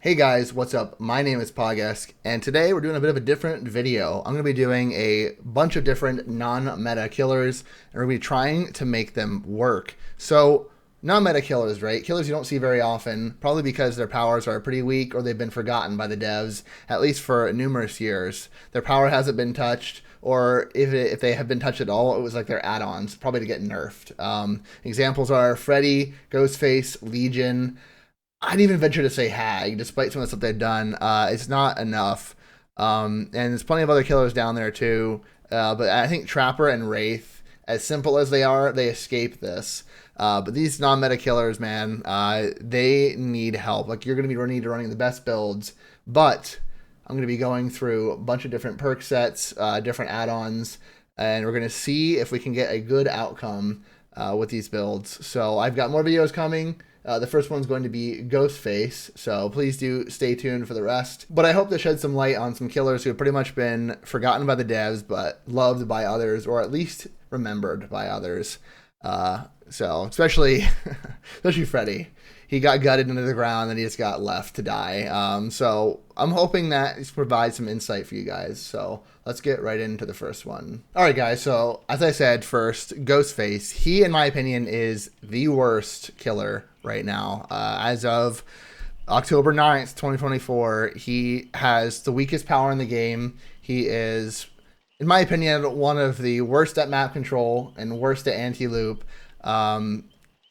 Hey guys, what's up? My name is Pogesque, and today we're doing a bit of a different video. I'm going to be doing a bunch of different non-meta killers, and we're going to be trying to make them work. So, non-meta killers, right? Killers you don't see very often, probably because their powers are pretty weak or they've been forgotten by the devs, at least for numerous years. Their power hasn't been touched, or if they have been touched at all, it was like their add-ons, probably to get nerfed. Examples are Freddy, Ghostface, Legion. I'd even venture to say Hag, despite some of the stuff they've done. It's not enough. And there's plenty of other killers down there too. But I think Trapper and Wraith, as simple as they are, they escape this. But these non-meta killers, man, they need help. Like, you're going to be running the best builds. But I'm going to be going through a bunch of different perk sets, different add-ons, and we're going to see if we can get a good outcome with these builds. So I've got more videos coming. The first one's going to be Ghostface, so please do stay tuned for the rest. But I hope to shed some light on some killers who have pretty much been forgotten by the devs, but loved by others, or at least remembered by others. So especially Freddy. He got gutted into the ground and he just got left to die. So I'm hoping that this provides some insight for you guys. So let's get right into the first one. All right, guys. So as I said first, Ghostface. He, in my opinion, is the worst killer right now. As of October 9th, 2024, he has the weakest power in the game. He is, in my opinion, one of the worst at map control and worst at anti-loop.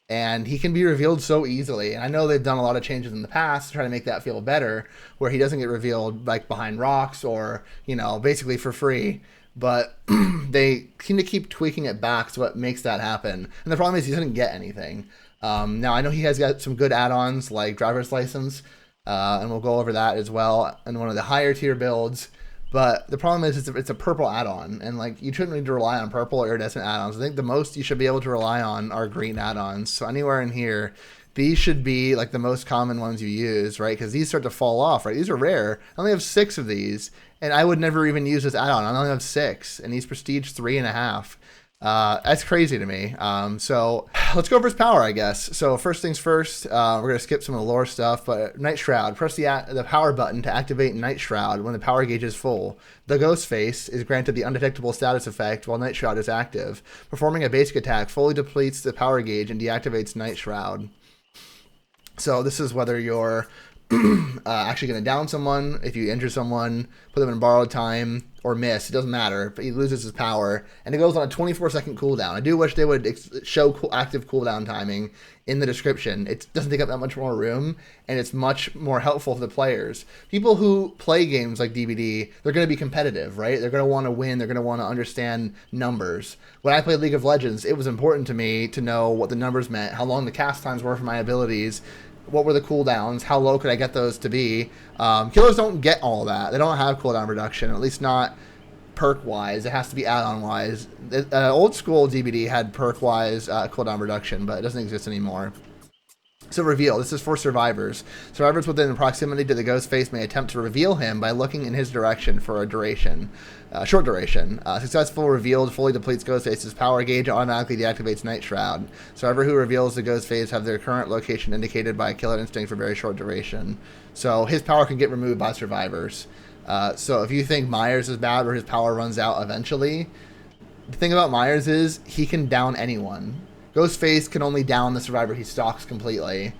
And he can be revealed so easily. And I know they've done a lot of changes in the past to try to make that feel better, where he doesn't get revealed like behind rocks or, basically for free. But they seem to keep tweaking it back to what makes that happen. And the problem is he doesn't get anything. Now, I know he has got some good add-ons like driver's license, and we'll go over that as well in one of the higher tier builds. But the problem is it's a purple add-on, and like you shouldn't need to rely on purple or iridescent add-ons. I think the most you should be able to rely on are green add-ons. So anywhere in here, these should be like the most common ones you use, right? Because these start to fall off, right? These are rare. I only have 6 of these, and I would never even use this add-on. I only have 6, and he's prestige 3.5. That's crazy to me. So let's go over his power, I guess. So first things first, we're going to skip some of the lore stuff, but Night Shroud. Press the power button to activate Night Shroud when the power gauge is full. The Ghostface is granted the undetectable status effect while Night Shroud is active. Performing a basic attack fully depletes the power gauge and deactivates Night Shroud. So this is whether you're actually going to down someone, if you injure someone, put them in borrowed time, or miss. It doesn't matter, but he loses his power, and it goes on a 24-second cooldown. I do wish they would show active cooldown timing in the description. It doesn't take up that much more room, and it's much more helpful to the players. People who play games like DBD, they're going to be competitive, right? They're going to want to win. They're going to want to understand numbers. When I played League of Legends, it was important to me to know what the numbers meant, how long the cast times were for my abilities, what were the cooldowns, how low could I get those to be. Killers don't get all that. They don't have cooldown reduction, at least not perk-wise. It has to be add-on-wise. Old school DBD had perk-wise cooldown reduction, but it doesn't exist anymore. So reveal. This is for survivors. Survivors within proximity to the Ghostface may attempt to reveal him by looking in his direction for a duration. Short duration. Successful revealed fully depletes Ghostface's power gauge and automatically deactivates Night Shroud. Survivor who reveals the Ghostface have their current location indicated by Killer Instinct for very short duration. So his power can get removed by survivors. So if you think Myers is bad or his power runs out eventually, the thing about Myers is he can down anyone. Ghostface can only down the survivor he stalks completely.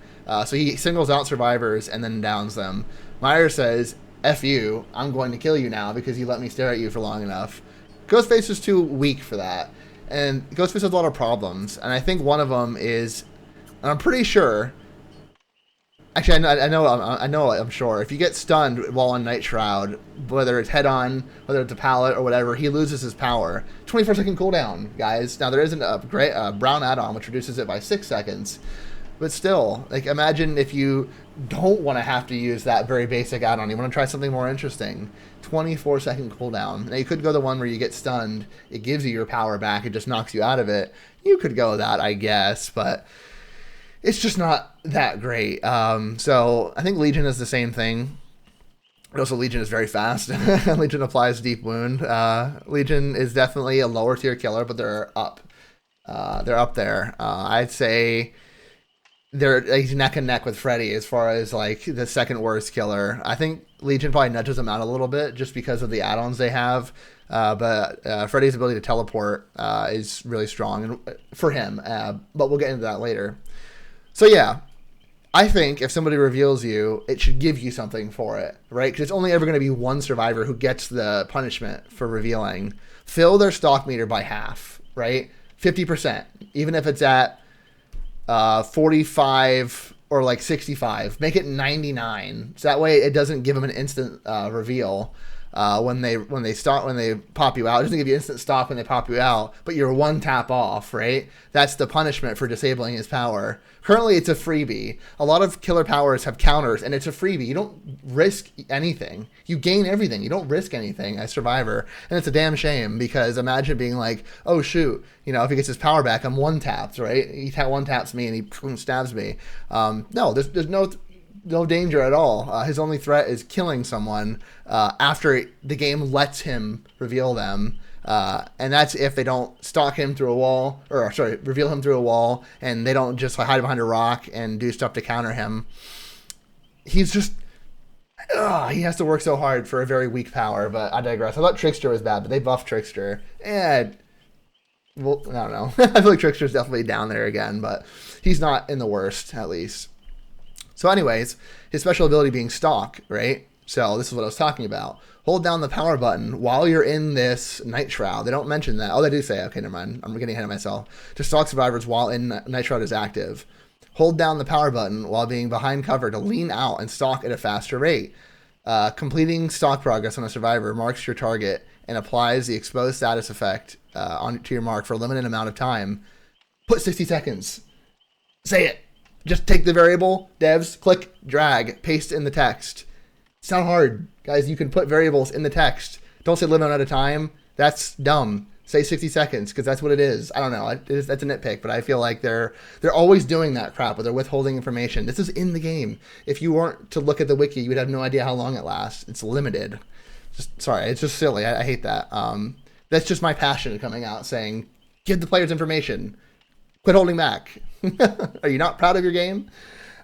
So he singles out survivors and then downs them. Myers says, F you, I'm going to kill you now because you let me stare at you for long enough. Ghostface is too weak for that. And Ghostface has a lot of problems. And I think one of them is, and I'm pretty sure, actually I'm sure, if you get stunned while on Night Shroud, whether it's head on, whether it's a pallet or whatever, he loses his power. 24-second cooldown, guys. Now there isn't a brown add-on which reduces it by 6 seconds. But still, like, imagine if you don't want to have to use that very basic add-on. You want to try something more interesting. 24-second cooldown. Now, you could go the one where you get stunned. It gives you your power back. It just knocks you out of it. You could go that, I guess, but it's just not that great. So I think Legion is the same thing. Also, Legion is very fast. Legion applies Deep Wound. Legion is definitely a lower tier killer, but they're up. They're up there. I'd say he's neck and neck with Freddy as far as like the second worst killer. I think Legion probably nudges him out a little bit just because of the add-ons they have. But Freddy's ability to teleport is really strong for him. But we'll get into that later. So yeah, I think if somebody reveals you, it should give you something for it, right? Because it's only ever going to be one survivor who gets the punishment for revealing. Fill their stock meter by half, right? 50%, even if it's at 45 or like 65. Make it 99, so that way it doesn't give them an instant reveal when they pop you out. It doesn't give you instant stock when they pop you out, but you're one tap off, right? That's the punishment for disabling his power. Currently, it's a freebie. A lot of killer powers have counters, and it's a freebie. You don't risk anything. You gain everything. You don't risk anything as Survivor, and it's a damn shame because imagine being like, oh shoot, if he gets his power back, I'm one tapped, right? He one taps me and he stabs me. No, there's no danger at all. His only threat is killing someone after the game lets him reveal them. And that's if they don't stalk him through a wall, reveal him through a wall, and they don't just hide behind a rock and do stuff to counter him. He's just, he has to work so hard for a very weak power, but I digress. I thought Trickster was bad, but they buffed Trickster. And, well, I don't know. I feel like Trickster's definitely down there again, but he's not in the worst, at least. So anyways, his special ability being stalk, right? So this is what I was talking about. Hold down the power button while you're in this Night Shroud. They don't mention that. Oh, they do say, okay, never mind. I'm getting ahead of myself. To stalk survivors while in Night Shroud is active. Hold down the power button while being behind cover to lean out and stalk at a faster rate. Completing stalk progress on a survivor marks your target and applies the exposed status effect to your mark for a limited amount of time. Put 60 seconds. Say it. Just take the variable, devs, click, drag, paste in the text. It's not hard. Guys, you can put variables in the text. Don't say limit at a time. That's dumb. Say 60 seconds, because that's what it is. I don't know. That's a nitpick, but I feel like they're always doing that crap where they're withholding information. This is in the game. If you weren't to look at the wiki, you would have no idea how long it lasts. It's limited. Sorry, it's just silly. I hate that. That's just my passion coming out saying, give the players information. Quit holding back. Are you not proud of your game?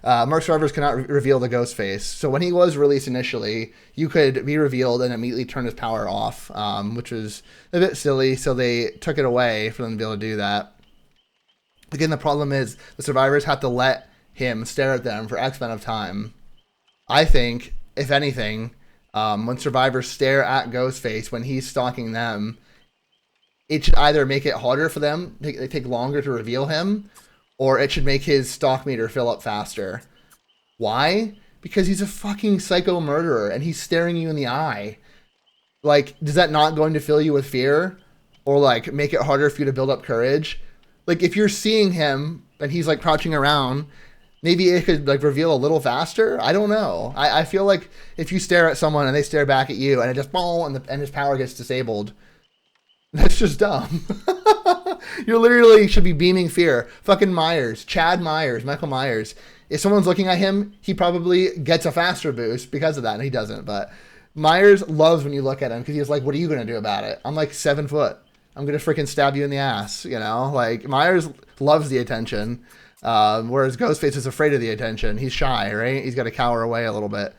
Mark survivors cannot reveal the ghost face. So when he was released initially, you could be revealed and immediately turn his power off, which was a bit silly. So they took it away for them to be able to do that. Again, the problem is the survivors have to let him stare at them for X amount of time. I think, if anything, when survivors stare at Ghostface when he's stalking them, it should either make it harder for them, they take longer to reveal him, or it should make his stock meter fill up faster. Why? Because he's a fucking psycho murderer and he's staring you in the eye. Like, does that not going to fill you with fear? Or like make it harder for you to build up courage? Like if you're seeing him and he's like crouching around, maybe it could like reveal a little faster. I don't know. I feel like if you stare at someone and they stare back at you and it just boom and his power gets disabled, that's just dumb. You literally should be beaming fear. Fucking Myers, Chad Myers, Michael Myers. If someone's looking at him, he probably gets a faster boost because of that, and he doesn't. But Myers loves when you look at him because he's like, what are you going to do about it? I'm like 7 foot. I'm going to freaking stab you in the ass, Like, Myers loves the attention, whereas Ghostface is afraid of the attention. He's shy, right? He's got to cower away a little bit.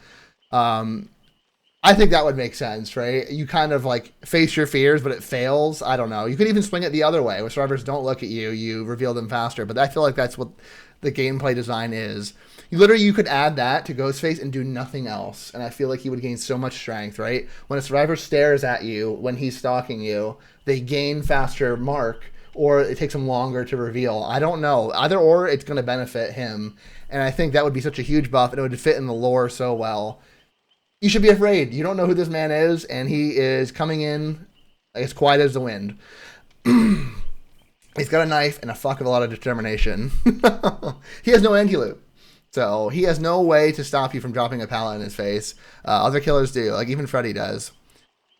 I think that would make sense, right? You kind of like face your fears, but it fails. I don't know. You could even swing it the other way. When survivors don't look at you, you reveal them faster. But I feel like that's what the gameplay design is. You could add that to Ghostface and do nothing else. And I feel like he would gain so much strength, right? When a survivor stares at you when he's stalking you, they gain faster mark, or it takes them longer to reveal. I don't know. Either or, it's going to benefit him. And I think that would be such a huge buff, and it would fit in the lore so well. You should be afraid. You don't know who this man is, and he is coming in as quiet as the wind. He's got a knife and a fuck of a lot of determination. He has no anti-loop. So he has no way to stop you from dropping a pallet in his face. Other killers do, like even Freddy does.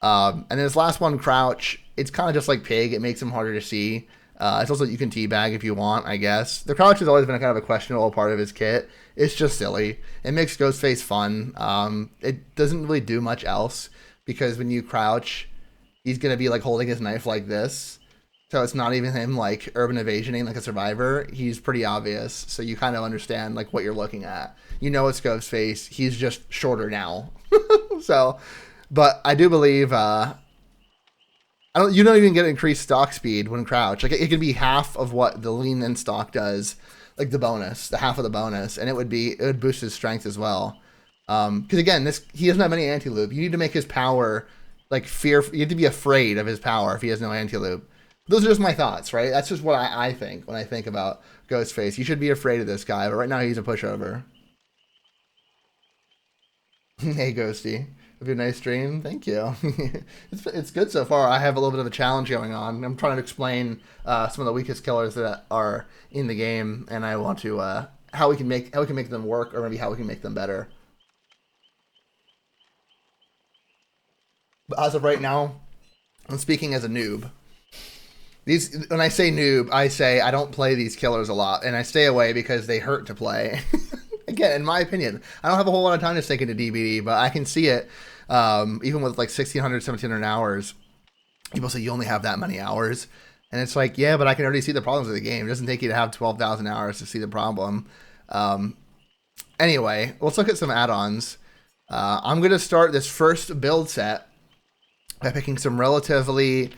And then his last one, Crouch, it's kind of just like Pig. It makes him harder to see. It's also you can teabag if you want, I guess. The Crouch has always been kind of a questionable part of his kit. It's just silly. It makes Ghostface fun. It doesn't really do much else because when you crouch, he's going to be like holding his knife like this. So it's not even him like urban evasioning like a survivor. He's pretty obvious. So you kind of understand like what you're looking at. You know it's Ghostface. He's just shorter now. So, but I do believe I don't. You don't even get increased stock speed when crouch. Like it could be half of what the lean in stock does, like the bonus, the half of the bonus, and it would boost his strength as well. Because again, he doesn't have any anti loop. You need to make his power like fear. You have to be afraid of his power if he has no anti loop. Those are just my thoughts, right? That's just what I think when I think about Ghostface. You should be afraid of this guy, but right now he's a pushover. Hey, Ghosty. Have a nice stream. Thank you. It's good so far. I have a little bit of a challenge going on. I'm trying to explain some of the weakest killers that are in the game, and I want to how we can make them work, or maybe how we can make them better. But as of right now, I'm speaking as a noob. When I say noob, I say I don't play these killers a lot, and I stay away because they hurt to play. Again, in my opinion, I don't have a whole lot of time to stick into DBD, but I can see it. Even with like 1,600, 1,700 hours, people say you only have that many hours. And it's like, yeah, but I can already see the problems of the game. It doesn't take you to have 12,000 hours to see the problem. Anyway, let's look at some add-ons. I'm going to start this first build set by picking some relatively,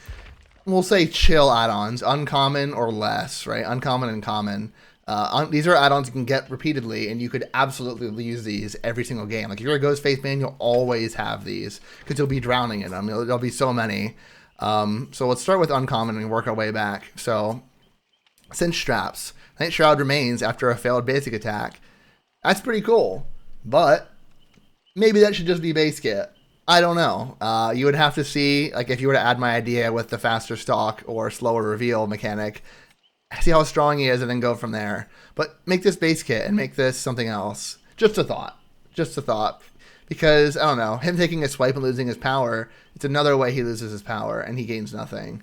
we'll say chill add-ons, uncommon or less, right? Uncommon and common. These are add-ons you can get repeatedly, and you could absolutely use these every single game. Like if you're a Ghostface man, you'll always have these because you'll be drowning in them. There'll be so many. So let's start with uncommon and work our way back. So cinch straps. Night Shroud remains after a failed basic attack. That's pretty cool, but maybe that should just be base kit. I don't know. You would have to see, like if you were to add my idea with the faster stock or slower reveal mechanic, see how strong he is, and then go from there. But make this base kit and make this something else. Just a thought. Just a thought. Because, I don't know, him taking a swipe and losing his power, it's another way he loses his power, and he gains nothing.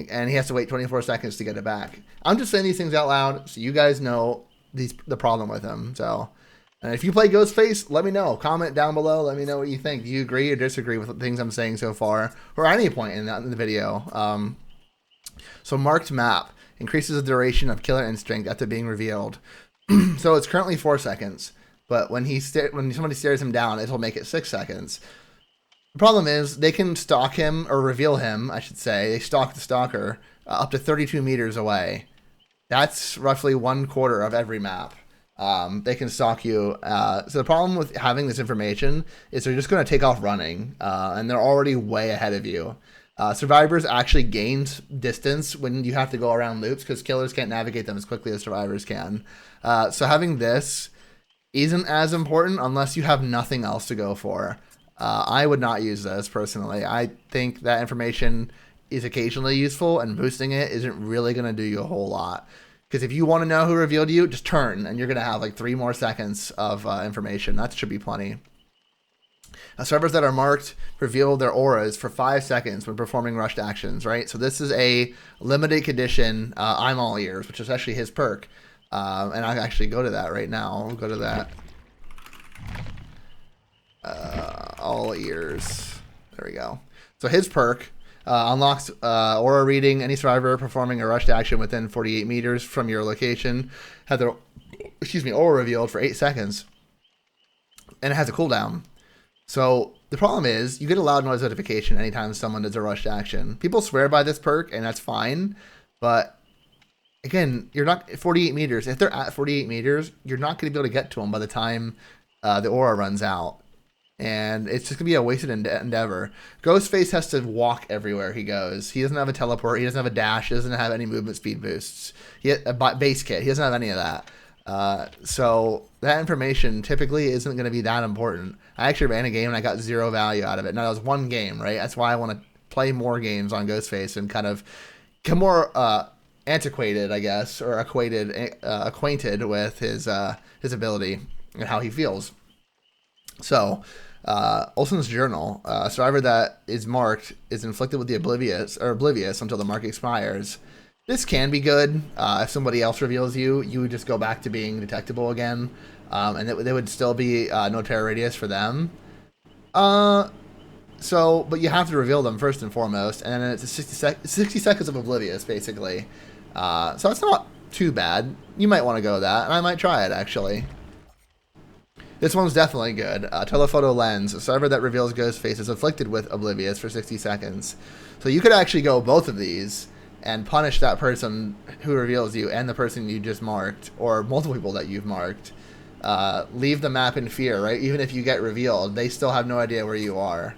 And he has to wait 24 seconds to get it back. I'm just saying these things out loud so you guys know the problem with him. So, and if you play Ghostface, let me know. Comment down below. Let me know what you think. Do you agree or disagree with the things I'm saying so far? Or at any point in the video. So marked map increases the duration of Killer Instinct after being revealed. So it's currently 4 seconds, but when somebody stares him down, it'll make it 6 seconds. The problem is they can stalk him, or reveal him, I should say. They stalk the stalker up to 32 meters away. That's roughly 1/4 of every map. They can stalk you. So the problem with having this information is they're just going to take off running, and they're already way ahead of you. Survivors actually gain distance when you have to go around loops because killers can't navigate them as quickly as survivors can. So having this isn't as important unless you have nothing else to go for. I would not use this personally. I think that information is occasionally useful, and boosting it isn't really going to do you a whole lot. Because if you want to know who revealed you, just turn, and you're going to have like 3 more seconds of information. That should be plenty. Survivors that are marked reveal their auras for 5 seconds when performing rushed actions, right? So this is a limited condition, I'm all ears, which is actually his perk. And I'll actually go to that right now. I'll go to that. All ears. There we go. So his perk unlocks aura reading. Any survivor performing a rushed action within 48 meters from your location have their aura revealed for 8 seconds. And it has a cooldown. So the problem is you get a loud noise notification anytime someone does a rushed action. People swear by this perk, and that's fine. But again, you're not 48 meters. If they're at 48 meters, you're not going to be able to get to them by the time the aura runs out. And it's just going to be a wasted endeavor. Ghostface has to walk everywhere he goes. He doesn't have a teleport. He doesn't have a dash. He doesn't have any movement speed boosts. He has a base kit. He doesn't have any of that. So that information typically isn't going to be that important. I actually ran a game and I got 0 value out of it. Now that was one game, right? That's why I want to play more games on Ghostface and kind of get more antiquated, I guess, or acquainted with his ability and how he feels. So Olsen's Journal, a survivor that is marked is inflicted with the oblivious until the mark expires. This can be good. If somebody else reveals you, you would just go back to being detectable again. And there would still be no terror radius for them. So, but you have to reveal them first and foremost, and then it's 60 seconds of Oblivious, basically. So it's not too bad. You might want to go with that, and I might try it, actually. This one's definitely good. Telephoto Lens. A server that reveals ghost faces afflicted with Oblivious for 60 seconds. So you could actually go both of these and punish that person who reveals you and the person you just marked, or multiple people that you've marked. Leave the map in fear, right? Even if you get revealed, they still have no idea where you are.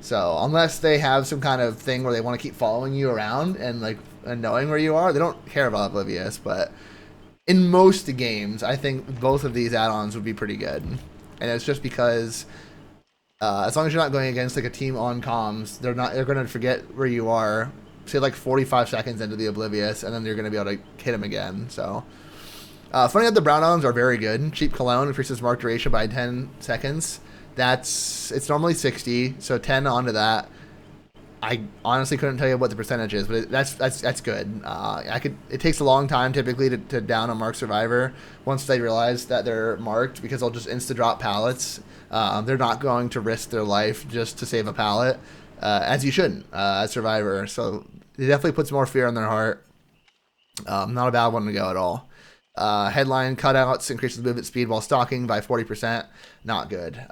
So unless they have some kind of thing where they want to keep following you around and knowing where you are, they don't care about Oblivious. But in most games, I think both of these add-ons would be pretty good. And it's just because as long as you're not going against like a team on comms, they're going to forget where you are. Say like 45 seconds into the Oblivious, and then you're going to be able to hit them again. So funny that the brown add-ons are very good. Cheap Cologne increases mark duration by 10 seconds. It's normally 60, so 10 onto that. I honestly couldn't tell you what the percentage is, but that's good. It takes a long time typically to down a marked survivor once they realize that they're marked, because they'll just insta drop pallets. They're not going to risk their life just to save a pallet, as you shouldn't as survivor. So it definitely puts more fear in their heart. Not a bad one to go at all. Headline cutouts increases movement speed while stalking by 40%. Not good.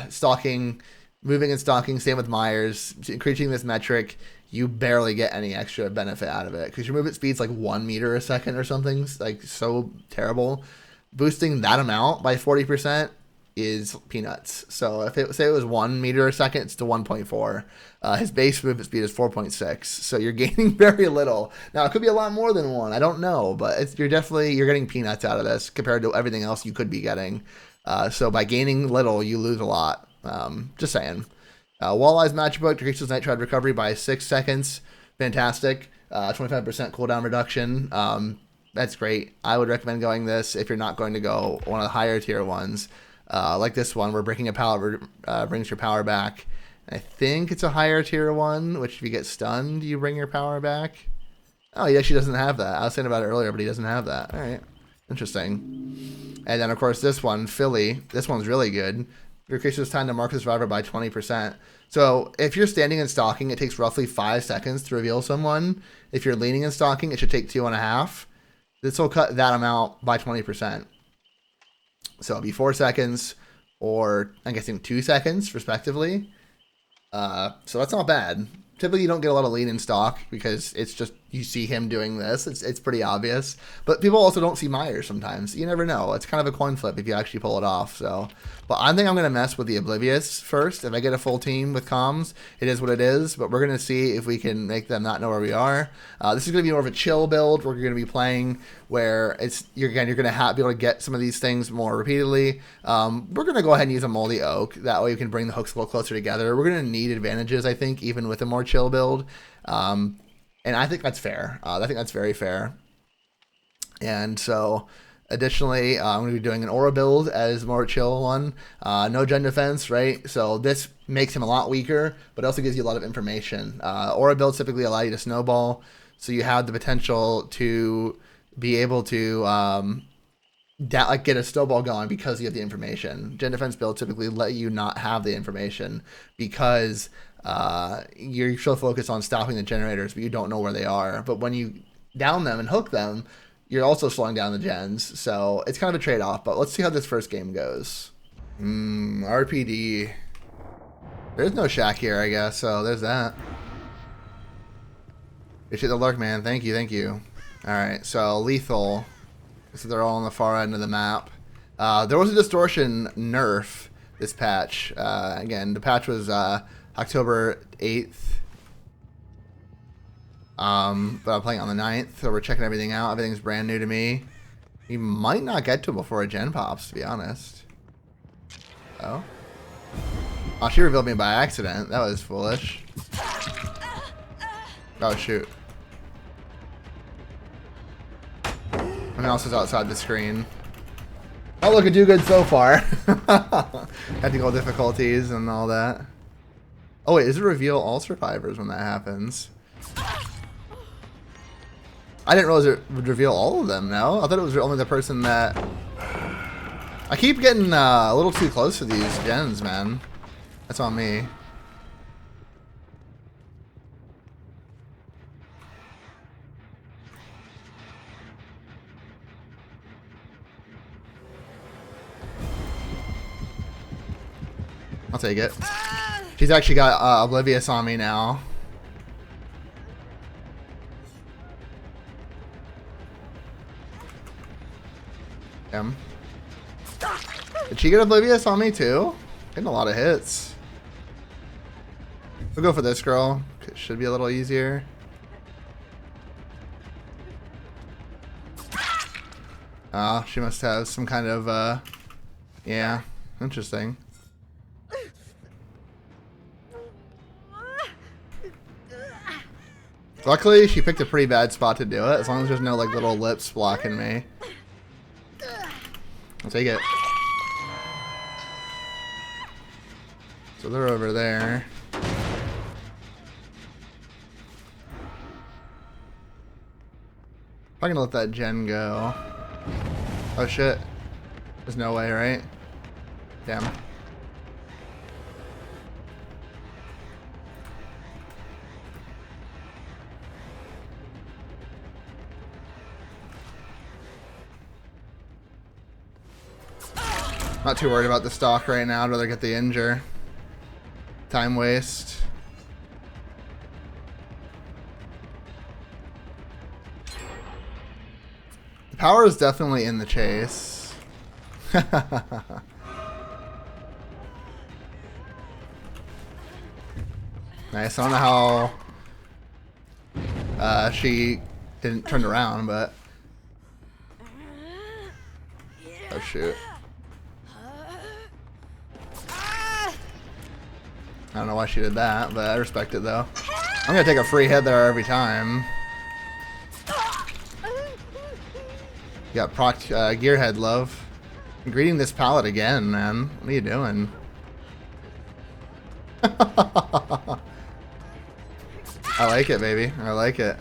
Stalking, moving and stalking, same with Myers. Increasing this metric, you barely get any extra benefit out of it because your movement speed's like 1 meter a second or something. Like so terrible. Boosting that amount by 40% is peanuts. So if it was 1 meter a second, it's to 1.4. His base movement speed is 4.6. So you're gaining very little. Now it could be a lot more than 1. I don't know, but you're getting peanuts out of this compared to everything else you could be getting. So by gaining little, you lose a lot. Just saying. Walleye's matchbook decreases nitride recovery by 6 seconds. Fantastic. 25% cooldown reduction. That's great. I would recommend going this if you're not going to go one of the higher tier ones. Like this one, where breaking a pallet brings your power back. I think it's a higher tier one, which if you get stunned, you bring your power back. Oh, he actually doesn't have that. I was saying about it earlier, but he doesn't have that. All right. Interesting. And then, of course, this one, Philly. This one's really good. Decreases time to mark the survivor by 20%. So if you're standing and stalking, it takes roughly 5 seconds to reveal someone. If you're leaning and stalking, it should take 2.5. This will cut that amount by 20%. So it'll be 4 seconds, or I'm guessing 2 seconds, respectively. So that's not bad. Typically, you don't get a lot of lean in stock because it's just you see him doing this. It's pretty obvious. But people also don't see Myers sometimes. You never know. It's kind of a coin flip if you actually pull it off. So, but I think I'm going to mess with the Oblivious first. If I get a full team with comms, it is what it is. But we're going to see if we can make them not know where we are. This is going to be more of a chill build. We're going to be playing where you're going to be able to get some of these things more repeatedly. We're going to go ahead and use a moldy oak. That way we can bring the hooks a little closer together. We're going to need advantages, I think, even with a more chill build. And I think that's fair. I think that's very fair. And so, additionally, I'm going to be doing an aura build as more chill one. No gen defense, right? So this makes him a lot weaker, but also gives you a lot of information. Aura builds typically allow you to snowball, so you have the potential to be able to get a snowball going because you have the information. Gen defense builds typically let you not have the information because you're so focused on stopping the generators, but you don't know where they are. But when you down them and hook them, you're also slowing down the gens. So it's kind of a trade-off, but let's see how this first game goes. RPD. There's no shack here, I guess, so there's that. Appreciate the lurk, man. Thank you. Alright, so lethal. So they're all on the far end of the map. There was a distortion nerf this patch. Again, the patch was October 8th. But I'm playing on the 9th, so we're checking everything out. Everything's brand new to me. You might not get to it before a gen pops, to be honest. Oh, she revealed me by accident. That was foolish. Oh, shoot. My mouse is outside the screen. Oh, look, I do good so far. Technical difficulties and all that. Oh, wait, does it reveal all survivors when that happens? I didn't realize it would reveal all of them, no? I thought it was only the person that... I keep getting a little too close to these gens, man. That's on me. I'll take it. She's actually got Oblivious on me now. Did she get Oblivious on me too? Getting a lot of hits. We'll go for this girl. It should be a little easier. Oh, she must have some kind of, yeah, interesting. Luckily, she picked a pretty bad spot to do it, as long as there's no, like, little lips blocking me. I'll take it. So they're over there. I'm gonna let that gen go. Oh shit. There's no way, right? Damn. Not too worried about the stock right now. I'd rather get the injure. Time waste. The power is definitely in the chase. Nice. I don't know how she didn't turn around, but oh shoot. I don't know why she did that, but I respect it though. I'm gonna take a free hit there every time. You got proc gearhead love. I'm greeting this pallet again, man. What are you doing? I like it, baby. I like it.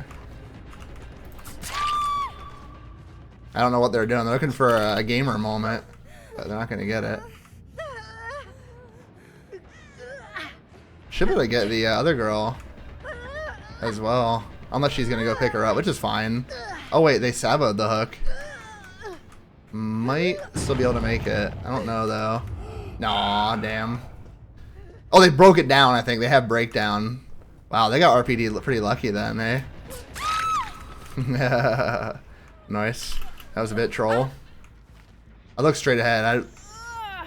I don't know what they're doing. They're looking for a gamer moment, but they're not gonna get it. Should be able to get the other girl as well. Unless she's gonna go pick her up, which is fine. Oh wait, they saboed the hook. Might still be able to make it. I don't know though. Nah, damn. Oh, they broke it down, I think. They have breakdown. Wow, they got RPD pretty lucky then, eh? Nice. That was a bit troll. I look straight ahead.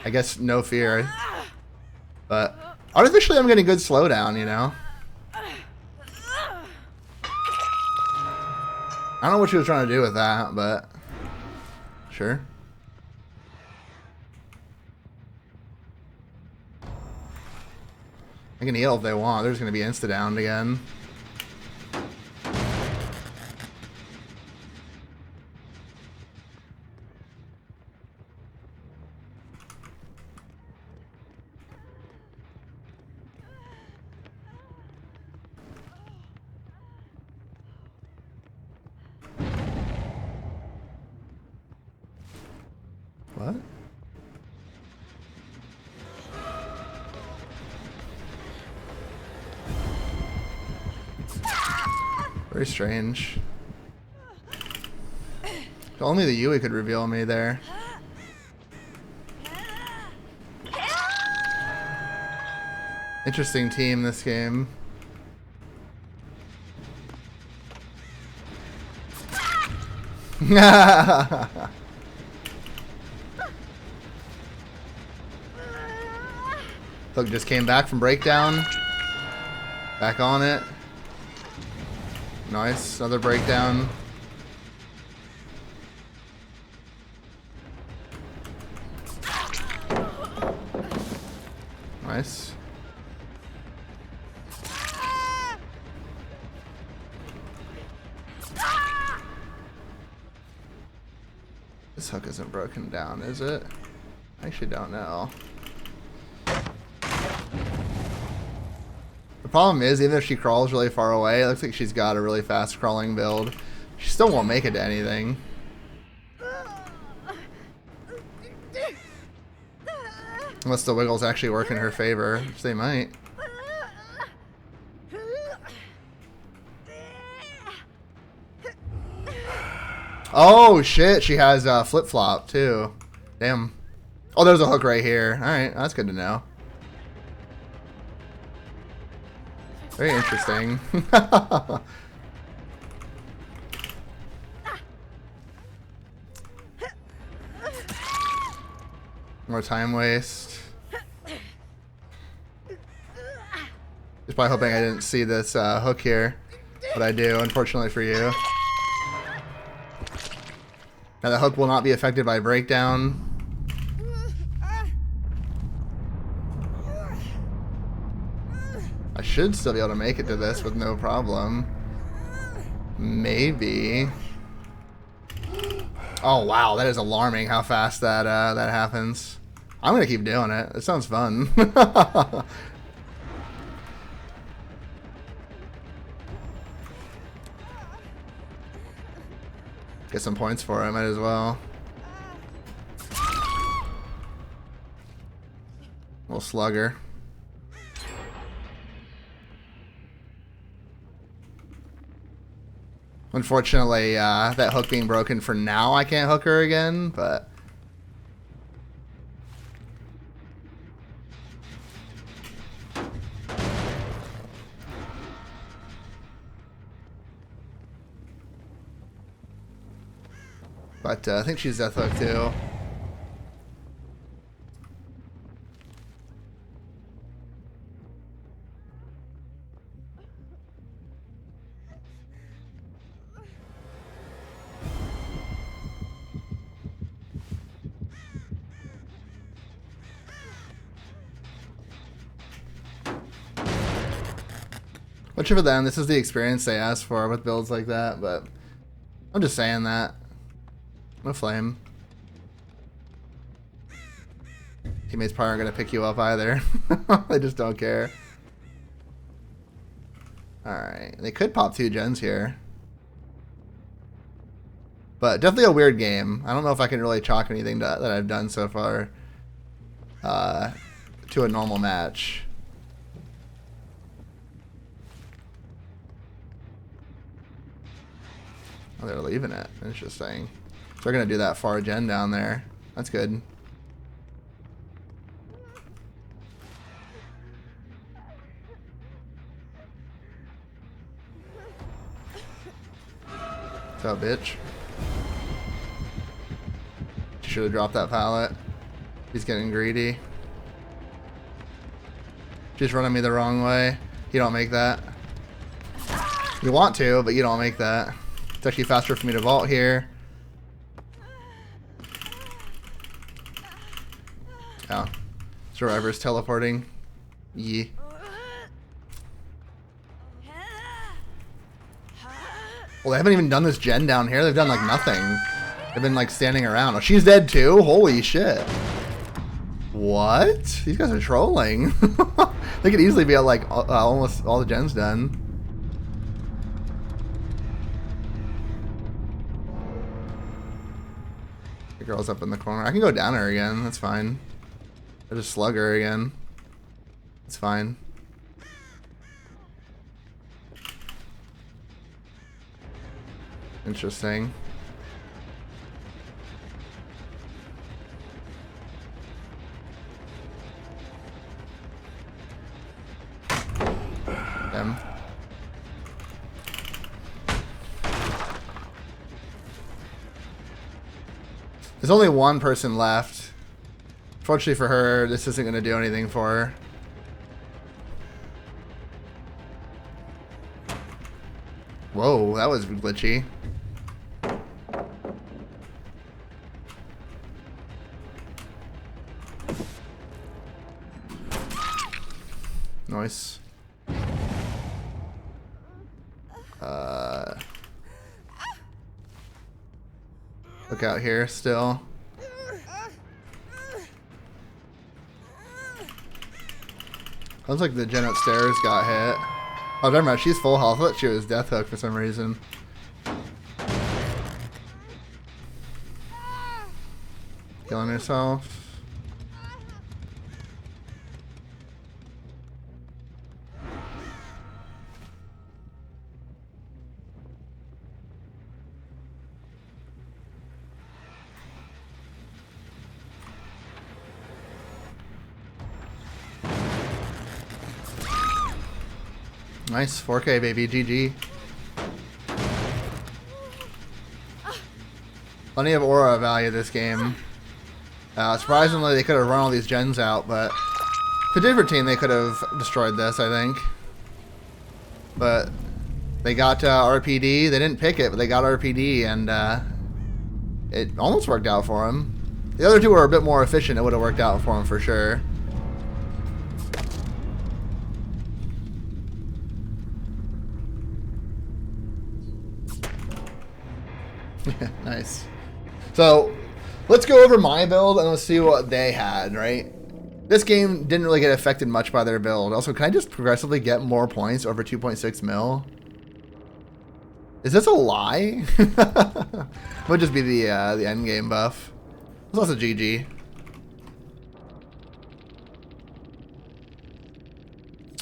I guess no fear. But artificially, I'm getting good slowdown, you know? I don't know what she was trying to do with that, but sure. I can heal if they want. They're just going to be insta-downed again. What? Very strange. Only the Yui could reveal me there. Interesting team this game. Look, just came back from breakdown. Back on it. Nice, another breakdown. Nice. This hook isn't broken down, is it? I actually don't know. The problem is, even if she crawls really far away, it looks like she's got a really fast crawling build. She still won't make it to anything. Unless the wiggles actually work in her favor, which they might. Oh shit, she has flip-flop too. Damn. Oh, there's a hook right here. Alright, that's good to know. Very interesting. More time waste. Just probably hoping I didn't see this hook here, but I do, unfortunately for you. Now the hook will not be affected by breakdown. I should still be able to make it to this with no problem. Maybe. Oh wow, that is alarming how fast that that happens. I'm gonna keep doing it. It sounds fun. Get some points for it, might as well. Little slugger. Unfortunately, that hook being broken for now, I can't hook her again, but... I think she's death hook too. Which for them, this is the experience they asked for with builds like that, but I'm just saying that. No flame. Teammates probably aren't going to pick you up either. They just don't care. Alright, they could pop 2 gens here. But definitely a weird game. I don't know if I can really chalk anything that I've done so far to a normal match. Oh, they're leaving it. Interesting. So they're going to do that far gen down there. That's good. What's up, bitch? You should have dropped that pallet. He's getting greedy. She's running me the wrong way. You don't make that. You want to, but you don't make that. It's actually faster for me to vault here. Oh. Survivor's teleporting. Yee. Well, they haven't even done this gen down here. They've done like nothing. They've been like standing around. Oh, she's dead too? Holy shit. What? These guys are trolling. They could easily be at like almost all the gens done. The girl's up in the corner. I can go down her again. That's fine. I just slug her again. It's fine. Interesting. Them. There's only one person left. Fortunately for her, this isn't going to do anything for her. Whoa, that was glitchy. Nice. Look out here still. Sounds like the gen upstairs got hit. Oh, never mind. She's full health. I thought she was death hook for some reason. Killing herself. Nice. 4K, baby. GG. Plenty of aura value this game. Surprisingly, they could have run all these gens out, but if a different team, they could have destroyed this, I think. But they got RPD. They didn't pick it, but they got RPD, and it almost worked out for them. The other two were a bit more efficient. It would have worked out for them for sure. Nice. So let's go over my build and let's see what they had, right? This game didn't really get affected much by their build. Also, can I just progressively get more points over 2.6 mil? Is this a lie? Would just be the end game buff. It's also GG.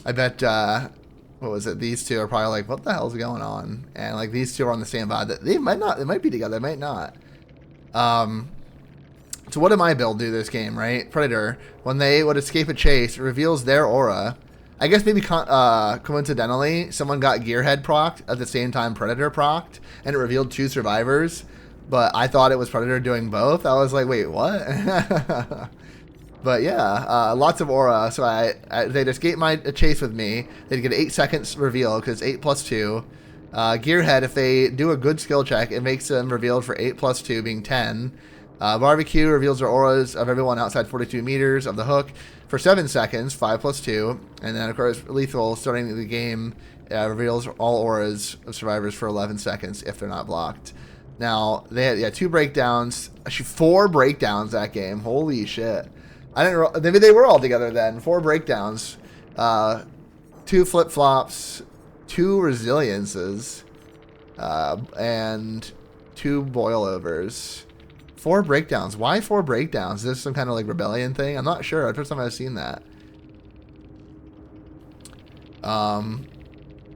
I bet what was it? These two are probably like, what the hell's going on? And like these two are on the same vibe. They might not. They might be together. They might not. So what did my build do this game, right? Predator, when they would escape a chase, it reveals their aura. I guess maybe coincidentally, someone got Gearhead procced at the same time Predator procced, and it revealed 2 survivors. But I thought it was Predator doing both. I was like, wait, what? But yeah, lots of aura. So they'd escape my chase with me. They'd get 8 seconds reveal because 8 plus 2. Gearhead, if they do a good skill check, it makes them revealed for 8 plus 2 being 10. Barbecue reveals their auras of everyone outside 42 meters of the hook for 7 seconds, 5 plus 2. And then, of course, Lethal, starting the game, reveals all auras of survivors for 11 seconds if they're not blocked. Now, they had 2 breakdowns. Actually, 4 breakdowns that game. Holy shit. I didn't. Maybe they were all together then. 4 breakdowns. 2 flip-flops. 2 resiliences. And 2 boilovers. 4 breakdowns. Why 4 breakdowns? Is this some kind of like rebellion thing? I'm not sure. That's the first time I've seen that.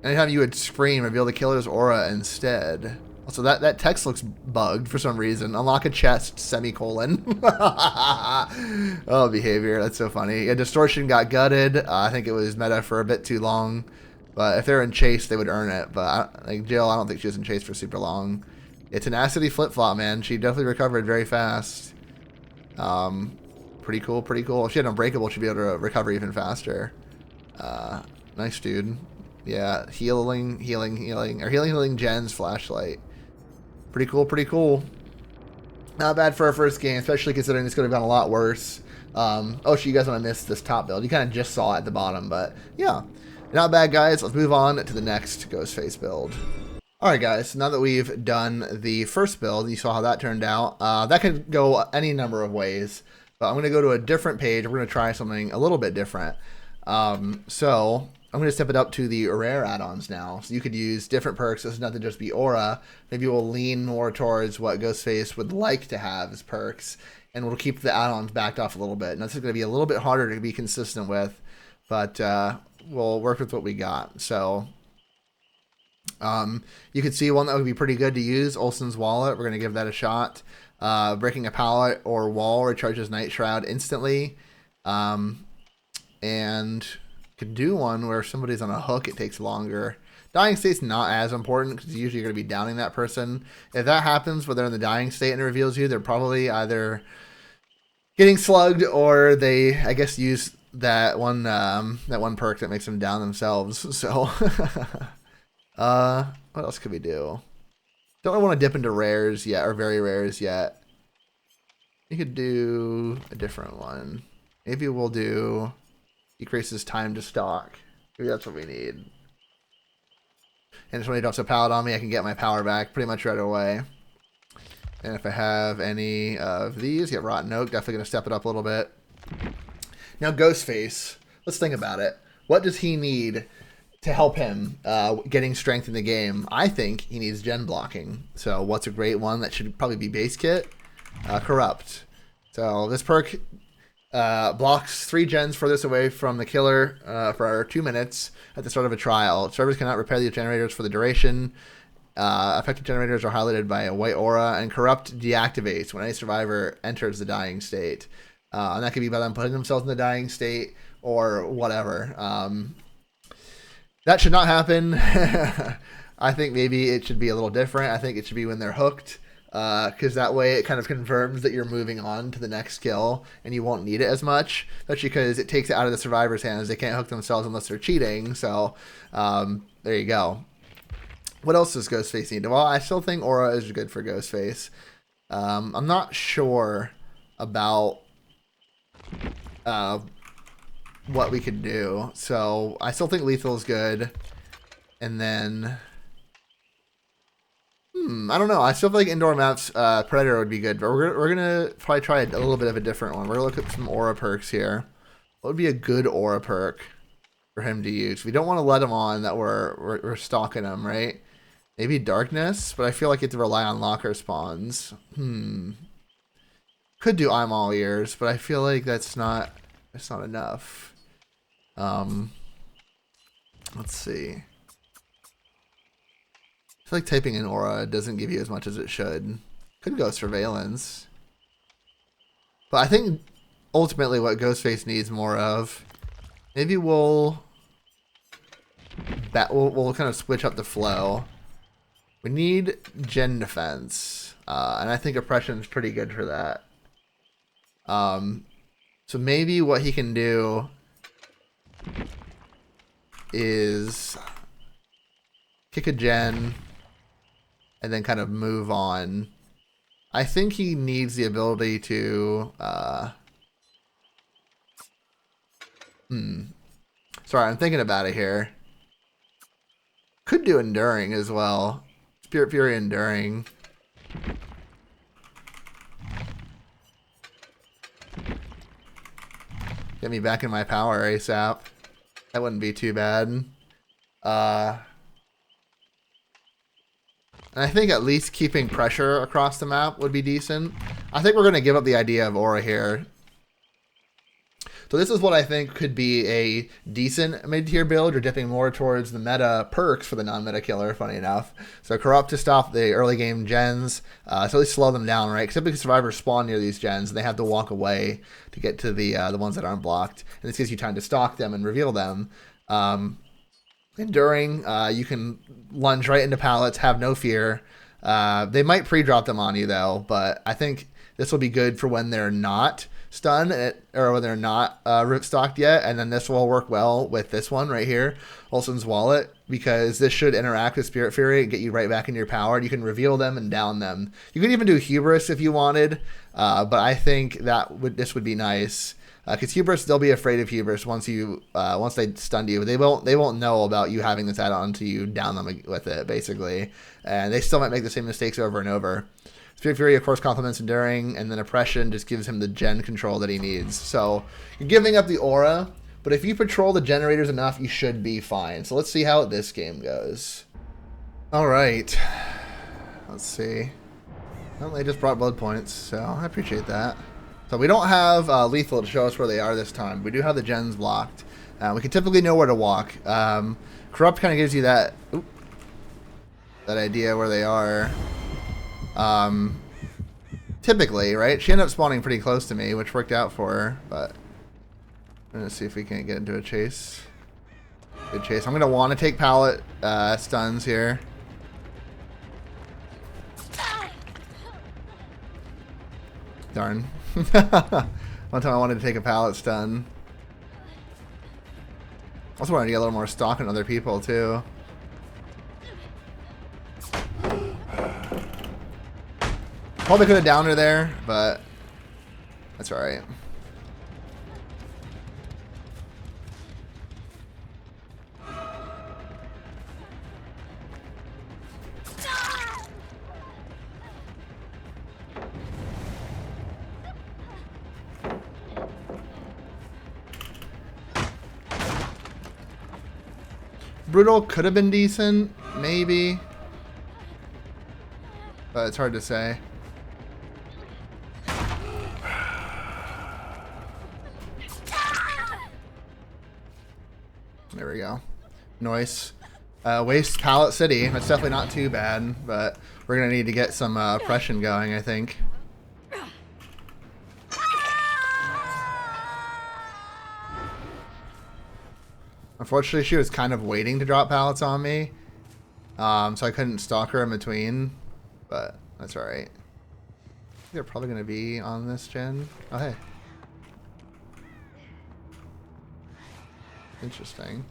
Anytime you would scream, reveal the killer's aura instead. Also, that text looks bugged for some reason. Unlock a chest, semicolon. Oh, behavior. That's so funny. Yeah, Distortion got gutted. I think it was meta for a bit too long. But if they're in chase, they would earn it. But like Jill, I don't think she was in chase for super long. Yeah, Tenacity flip-flop, man. She definitely recovered very fast. Pretty cool, pretty cool. If she had Unbreakable, she'd be able to recover even faster. Nice, dude. Yeah, healing gens, flashlight. Pretty cool, pretty cool. Not bad for our first game, especially considering this could have gone a lot worse. Oh, shit, you guys want to miss this top build. You kind of just saw it at the bottom, but yeah. Not bad, guys. Let's move on to the next Ghostface build. Alright, guys, now that we've done the first build, you saw how that turned out. That could go any number of ways, but I'm going to go to a different page. We're going to try something a little bit different. So I'm going to step it up to the rare add-ons now. So you could use different perks. This is not to just be aura. Maybe we'll lean more towards what Ghostface would like to have as perks, and we'll keep the add-ons backed off a little bit. And this is going to be a little bit harder to be consistent with, but we'll work with what we got. So you could see one that would be pretty good to use, Olsen's Wallet. We're going to give that a shot. Breaking a pallet or wall recharges Night Shroud instantly. And could do one where if somebody's on a hook, it takes longer. Dying state's not as important because usually you're going to be downing that person. If that happens where they're in the dying state and it reveals you, they're probably either getting slugged or they, I guess, use that one perk that makes them down themselves. So what else could we do? Don't really want to dip into rares yet, or very rares yet. You could do a different one. Maybe we'll do decreases time to stock. Maybe that's what we need. And if somebody drops a pallet on me, I can get my power back pretty much right away. And if I have any of these, get Rotten Oak, definitely going to step it up a little bit. Now, Ghostface, let's think about it. What does he need to help him getting strength in the game? I think he needs gen blocking. So what's a great one that should probably be base kit? Corrupt. So this perk blocks 3 gens furthest away from the killer for 2 minutes at the start of a trial. Servers cannot repair the generators for the duration. Affected generators are highlighted by a white aura, and Corrupt deactivates when any survivor enters the dying state. And that could be by them putting themselves in the dying state or whatever. That should not happen. I think maybe it should be a little different. I think it should be when they're hooked, because that way it kind of confirms that you're moving on to the next kill and you won't need it as much. That's because it takes it out of the survivor's hands. They can't hook themselves unless they're cheating. So there you go. What else does Ghostface need? Well, I still think Aura is good for Ghostface. I'm not sure about what we could do. So I still think Lethal is good. And then I don't know. I still feel like indoor maps Predator would be good, but we're gonna probably try a little bit of a different one. We're gonna look at some aura perks here. What would be a good aura perk for him to use? We don't want to let him on that we're stalking him, right? Maybe darkness, but I feel like you have to rely on locker spawns. Could do I'm all ears, but I feel like that's not enough. Let's see. I feel like typing in aura doesn't give you as much as it should. Could go surveillance. But I think ultimately what Ghostface needs more of, maybe we'll kind of switch up the flow. We need gen defense. And I think oppression is pretty good for that. So maybe what he can do is kick a gen and then kind of move on. I think he needs the ability to sorry, I'm thinking about it here. Could do enduring as well. Spirit Fury enduring. Get me back in my power ASAP. That wouldn't be too bad. And I think at least keeping pressure across the map would be decent. I think we're going to give up the idea of aura here. So this is what I think could be a decent mid-tier build. You're dipping more towards the meta perks for the non-meta killer, funny enough. So Corrupt to stop the early game gens. So at least slow them down, right? Except because survivors spawn near these gens and they have to walk away to get to the ones that aren't blocked. And this gives you time to stalk them and reveal them. Enduring, you can lunge right into pallets, have no fear. They might pre-drop them on you though, but I think this will be good for when they're not stunned or when they're not root stocked yet, and then this will work well with this one right here, Olsen's Wallet, because this should interact with Spirit Fury and get you right back into your power. You can reveal them and down them. You could even do Hubris if you wanted, but I think that this would be nice. Because Hubris, they'll be afraid of Hubris once they stun you. They won't know about you having this add-on until you down them with it, basically. And they still might make the same mistakes over and over. Spirit Fury, of course, complements Enduring, and then Oppression just gives him the gen control that he needs. So you're giving up the aura, but if you patrol the generators enough, you should be fine. So let's see how this game goes. All right. Let's see. Well, they just brought blood points, so I appreciate that. So we don't have Lethal to show us where they are this time. We do have the gens blocked. We can typically know where to walk. Corrupt kind of gives you that idea where they are. Typically, right? She ended up spawning pretty close to me, which worked out for her. But I'm gonna see if we can't get into a chase. Good chase. I'm gonna want to take pallet stuns here. Darn. One time I wanted to take a pallet stun. Also wanted to get a little more stock on other people too. Probably could have downed her there, but that's alright. Brutal could have been decent, maybe. But it's hard to say. There we go. Noise. Waste Pallet City. That's definitely not too bad, but we're going to need to get some oppression going, I think. Unfortunately, she was kind of waiting to drop pallets on me. So I couldn't stalk her in between. But that's alright. They're probably going to be on this gen. Oh, hey. Interesting.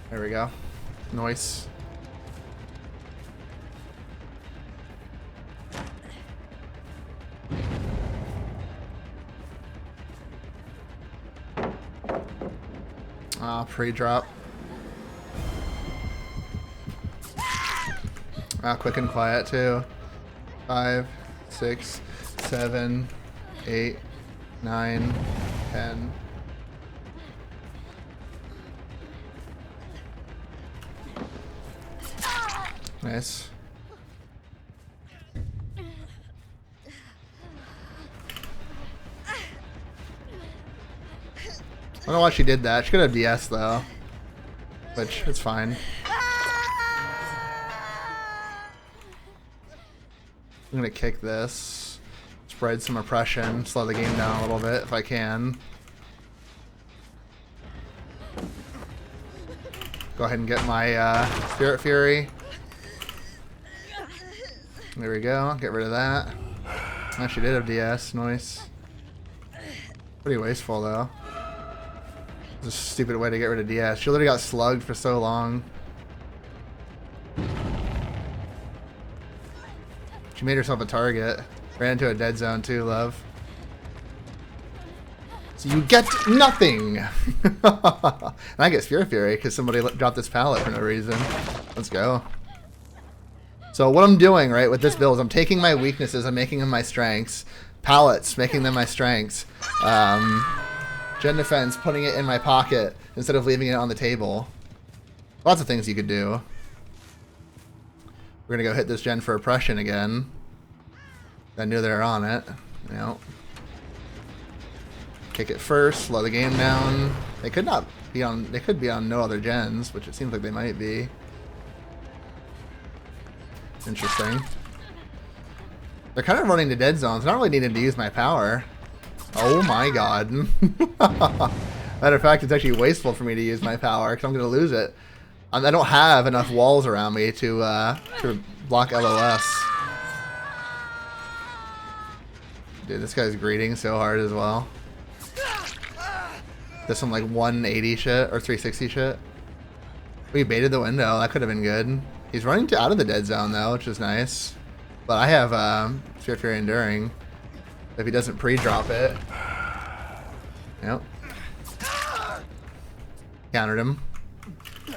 There we go. Nice. Pre-drop. Quick and quiet too. 5, 6, 7, 8, 9, 10. Nice. I don't know why she did that. She could have DS though, which it's fine. I'm gonna kick this, spread some oppression, slow the game down a little bit if I can. Go ahead and get my Spirit Fury. There we go. Get rid of that. Oh, she did have DS. Nice. Pretty wasteful though. It's a stupid way to get rid of DS. She literally got slugged for so long. She made herself a target. Ran into a dead zone too, love. So you get nothing! And I get Spirit Fury because somebody dropped this pallet for no reason. Let's go. So what I'm doing, right, with this build is I'm taking my weaknesses, I'm making them my strengths. Pallets, making them my strengths. Gen defense, putting it in my pocket instead of leaving it on the table. Lots of things you could do. We're gonna go hit this gen for oppression again. I knew they were on it. You know. Kick it first, slow the game down. They could not be on. They could be on no other gens, which it seems like they might be. Interesting. They're kind of running to dead zones. I don't really needed to use my power. Oh my god. Matter of fact, it's actually wasteful for me to use my power because I'm gonna lose it. I don't have enough walls around me to block LOS. Dude, this guy's greeting so hard as well. This some like 180 shit or 360 shit. We baited the window. That could have been good. He's running out of the dead zone though, which is nice. But I have Spirit Fury Enduring. If he doesn't pre-drop it. Yep. Countered him.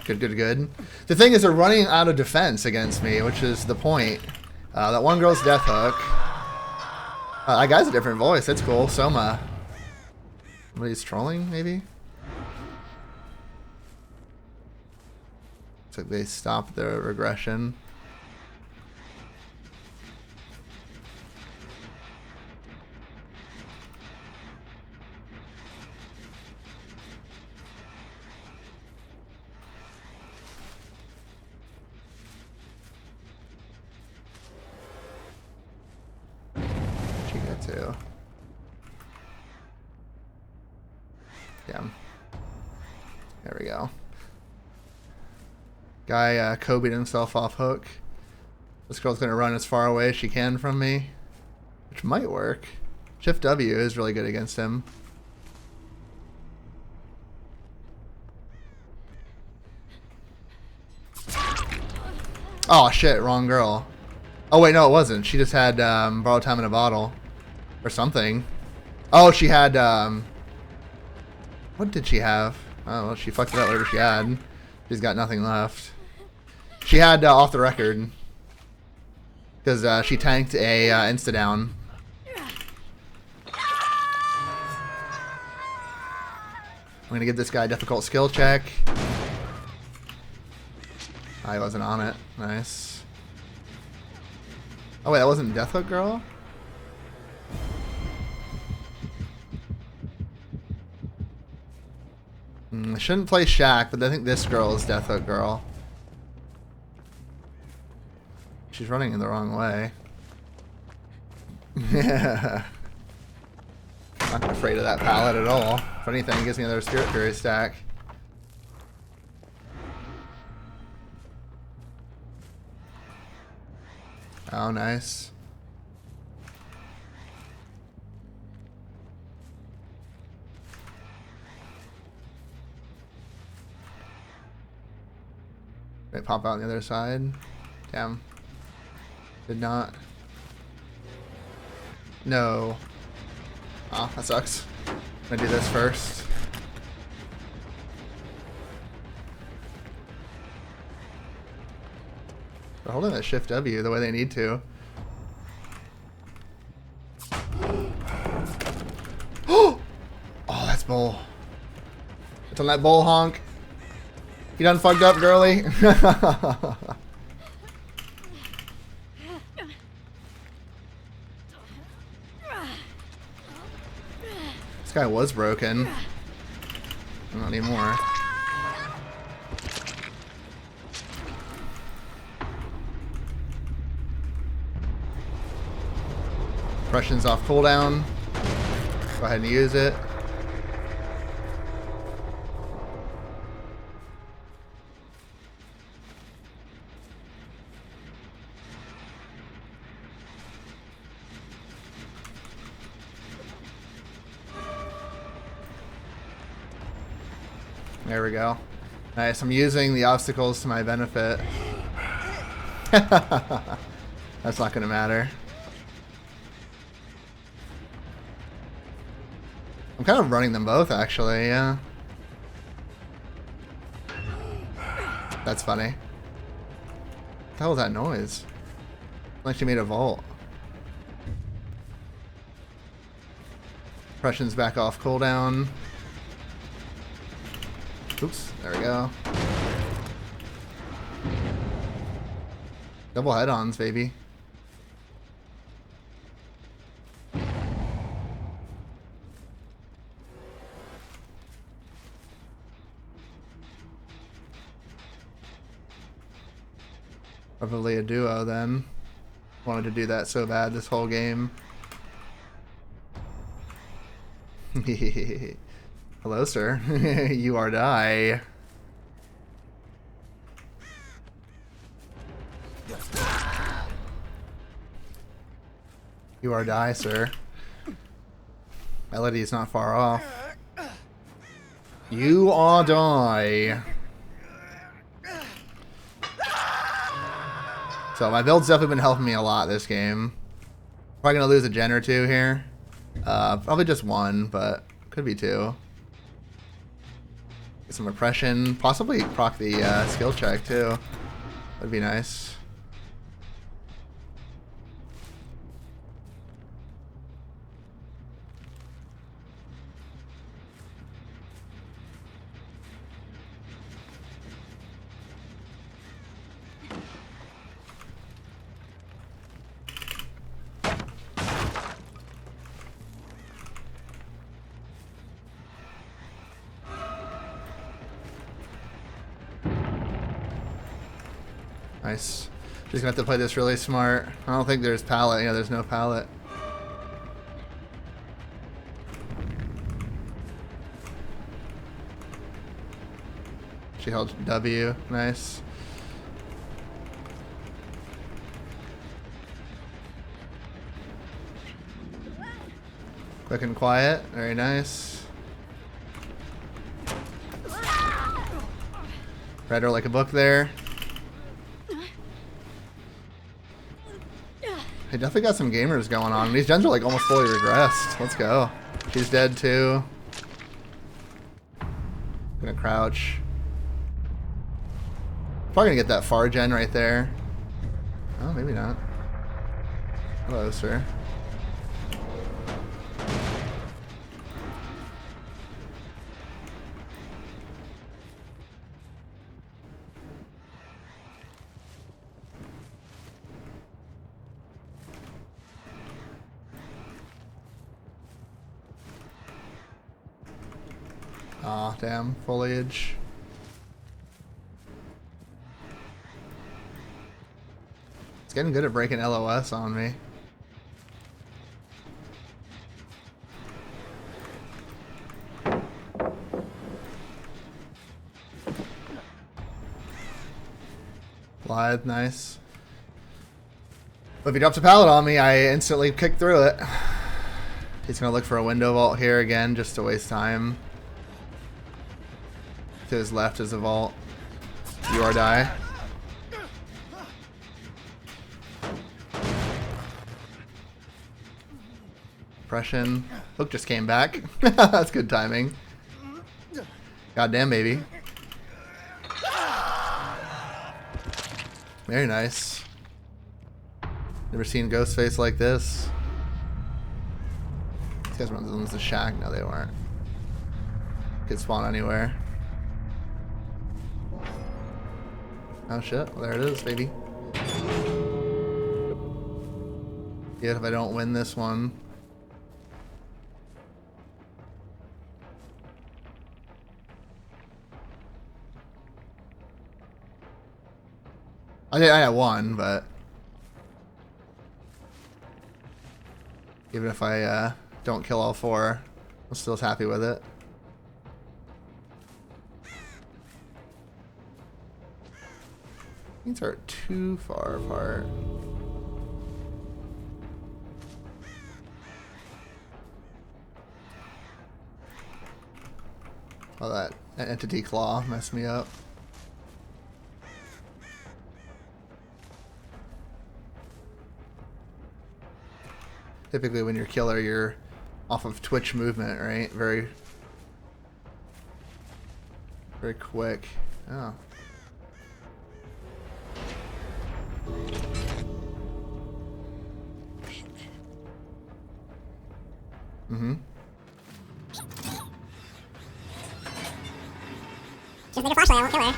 Good, good, good. The thing is, they're running out of defense against me, which is the point. That one girl's death hook. That guy's a different voice. That's cool. Soma. Somebody's trolling, maybe? Looks like they stopped their regression. Too. Yeah. There we go. Guy Kobe'd himself off hook. This girl's gonna run as far away as she can from me, which might work. Shift W is really good against him. Oh shit, wrong girl. Oh wait, no it wasn't. She just had borrowed time in a bottle. Or something. Oh, she had, what did she have? Oh, well, she fucked it up, whatever she had. She's got nothing left. She had, off the record. Because, she tanked a, insta-down. I'm gonna give this guy a difficult skill check. I wasn't on it. Nice. Oh wait, that wasn't Death Hook Girl? I shouldn't play Shaq, but I think this girl is Death Hook Girl. She's running in the wrong way. Yeah. Not afraid of that pallet at all. If anything, it gives me another Spirit Fury stack. Oh, nice. Wait, pop out on the other side. Damn. Did not. No. Oh, that sucks. I'm gonna do this first. They're holding that Shift W the way they need to. Oh, that's bull. It's on that bull honk. You done fucked up, girly? This guy was broken. Not anymore. Russian's off cooldown. Go ahead and use it. There we go. Nice, I'm using the obstacles to my benefit. That's not gonna matter. I'm kind of running them both, actually, yeah. That's funny. What the hell was that noise? Like she made a vault. Prussian's back off cooldown. Oops, there we go. Double head-ons, baby. Probably a duo then. Wanted to do that so bad this whole game. Hello, sir. You are die. You are die, sir. Melody's not far off. You are die. So my build's definitely been helping me a lot this game. Probably gonna lose a gen or two here. Probably just one, but could be two. Get some repression. Possibly proc the skill check too. That'd be nice. Nice. Just gonna have to play this really smart. I don't think there's pallet. Yeah, there's no pallet. She held W. Nice. Quick and quiet. Very nice. Read her like a book there. They definitely got some gamers going on. These gens are like almost fully regressed. Let's go. She's dead too. Gonna crouch. Probably gonna get that far gen right there. Oh, maybe not. Hello, sir. Aw, damn, foliage. It's getting good at breaking LOS on me. Lithe, nice. But if he drops a pallet on me, I instantly kick through it. He's gonna look for a window vault here again, just to waste time. To his left is a vault. You or die. Oppression. Hook just came back. That's good timing. Goddamn, baby. Very nice. Never seen Ghostface like this. These guys were on the shack. No, they weren't. Could spawn anywhere. Oh shit. Well, there it is, baby. Yeah, if I don't win this one. I had one, but even if I don't kill all four, I'm still happy with it. These are too far apart. Oh, that entity claw messed me up. Typically when you're killer, you're off of twitch movement, right? Very quick. Oh. Mm-hmm. Just make a flashlight, I won't kill her.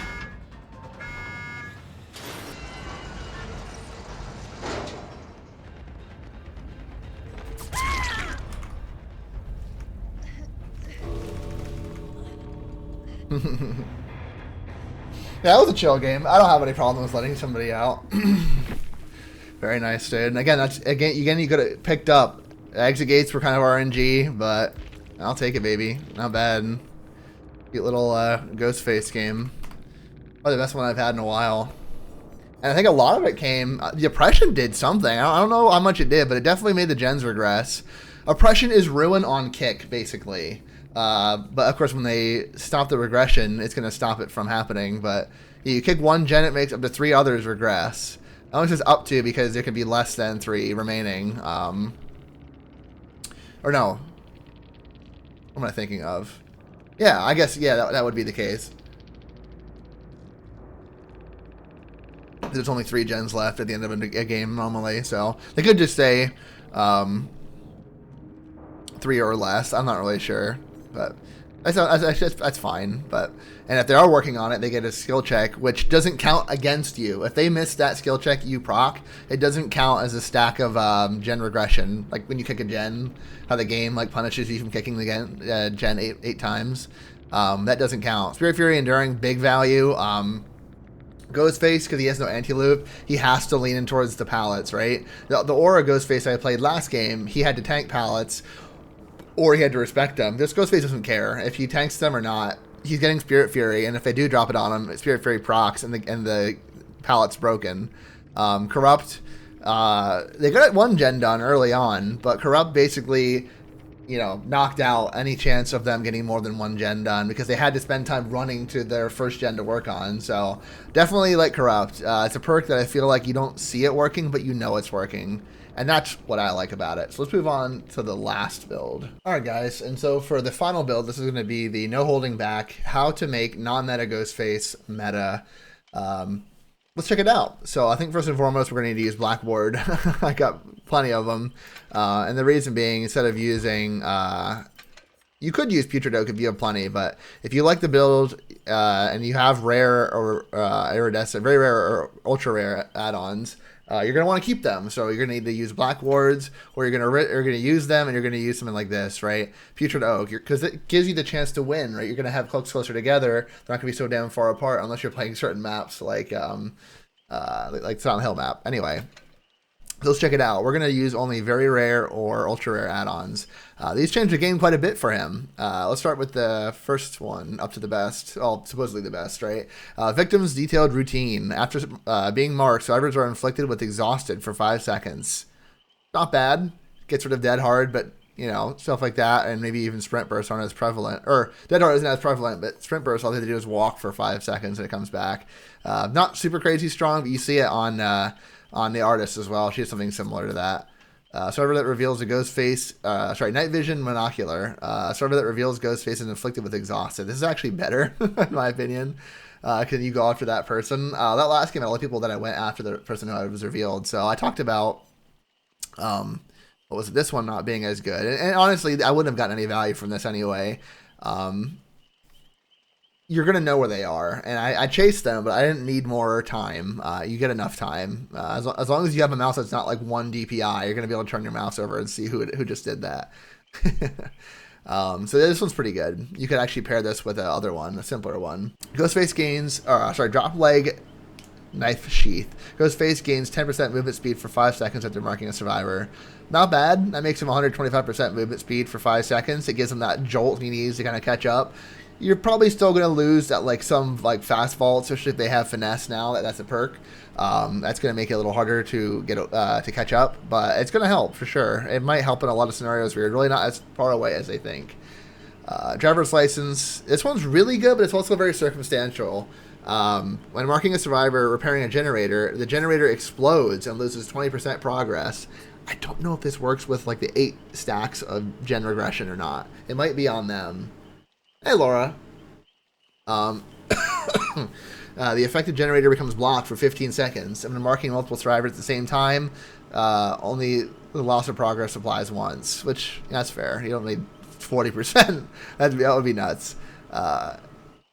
Yeah, that was a chill game. I don't have any problems letting somebody out. Very nice, dude. And again, you could have picked up. Exit gates were kind of RNG, but I'll take it, baby. Not bad. Cute little Ghostface game. Probably the best one I've had in a while. And I think a lot of it came. The oppression did something. I don't know how much it did, but it definitely made the gens regress. Oppression is ruin on kick, basically. But of course, when they stop the regression, it's going to stop it from happening. But you kick one gen, it makes up to 3 others regress. That one's just up to because there can be less than 3 remaining. Or no. What am I thinking of? Yeah, I guess, yeah, that would be the case. There's only 3 gens left at the end of a game normally, so they could just say 3 or less. I'm not really sure, but that's fine. But and if they are working on it, they get a skill check, which doesn't count against you. If they miss that skill check you proc, it doesn't count as a stack of gen regression. Like when you kick a gen, how the game like punishes you from kicking the gen 8 times. That doesn't count. Spirit Fury Enduring, big value. Ghostface, because he has no anti-loop, he has to lean in towards the pallets, right? The Aura Ghostface I played last game, he had to tank pallets, or he had to respect them. This Ghostface doesn't care if he tanks them or not. He's getting Spirit Fury, and if they do drop it on him, Spirit Fury procs, and the pallet's broken. Corrupt, they got 1 gen done early on, but Corrupt basically, you know, knocked out any chance of them getting more than 1 gen done because they had to spend time running to their first gen to work on. So definitely like Corrupt. It's a perk that I feel like you don't see it working, but you know it's working. And that's what I like about it. So let's move on to the last build. All right, guys. And so for the final build, this is going to be the no holding back, how to make non-meta Ghostface meta. Let's check it out. So I think first and foremost, we're going to need to use Blackboard. I got plenty of them. And the reason being, instead of using, you could use Putrid Oak if you have plenty, but if you like the build and you have rare or iridescent, very rare or ultra rare add-ons, you're going to want to keep them. So you're going to need to use Blackboards, or you're going to use them, and you're going to use something like this, right? Putrid Oak, because it gives you the chance to win, right? You're going to have cloaks closer together. They're not going to be so damn far apart unless you're playing certain maps like Silent Hill map. Anyway, let's check it out. We're going to use only very rare or ultra rare add-ons. These change the game quite a bit for him. Let's start with the first one, up to the best. Well, supposedly the best, right? Victim's detailed routine. After being marked, survivors are inflicted with exhausted for 5 seconds. Not bad. Gets rid of dead hard, but you know, stuff like that, and maybe even sprint bursts aren't as prevalent. Or dead hard isn't as prevalent, but sprint bursts, all they have to do is walk for 5 seconds and it comes back. Not super crazy strong, but you see it on the artist as well. She has something similar to that. Survivor that reveals a ghost face, night vision monocular. Survivor that reveals ghost face is inflicted with exhausted. This is actually better, in my opinion. Can you go after that person? That last game, I had people that I went after the person who was revealed. So I talked about, what was it? This one not being as good. And honestly, I wouldn't have gotten any value from this anyway. You're going to know where they are. And I chased them, but I didn't need more time. You get enough time. As long as you have a mouse that's not like 1 DPI, you're going to be able to turn your mouse over and see who just did that. So this one's pretty good. You could actually pair this with the other one, a simpler one. Ghostface gains, drop leg knife sheath. Ghostface gains 10% movement speed for 5 seconds after marking a survivor. Not bad. That makes him 125% movement speed for 5 seconds. It gives him that jolt he needs to kind of catch up. You're probably still going to lose at like some like fast vault, especially if they have finesse now. That's a perk. That's going to make it a little harder to get to catch up, but it's going to help for sure. It might help in a lot of scenarios where you're really not as far away as they think. Driver's license. This one's really good, but it's also very circumstantial. When marking a survivor repairing a generator, the generator explodes and loses 20% progress. I don't know if this works with like the 8 stacks of gen regression or not. It might be on them. Hey, Laura. The affected generator becomes blocked for 15 seconds. And when marking multiple survivors at the same time, only the loss of progress applies once, which that's fair. You don't need 40%. That would be nuts. So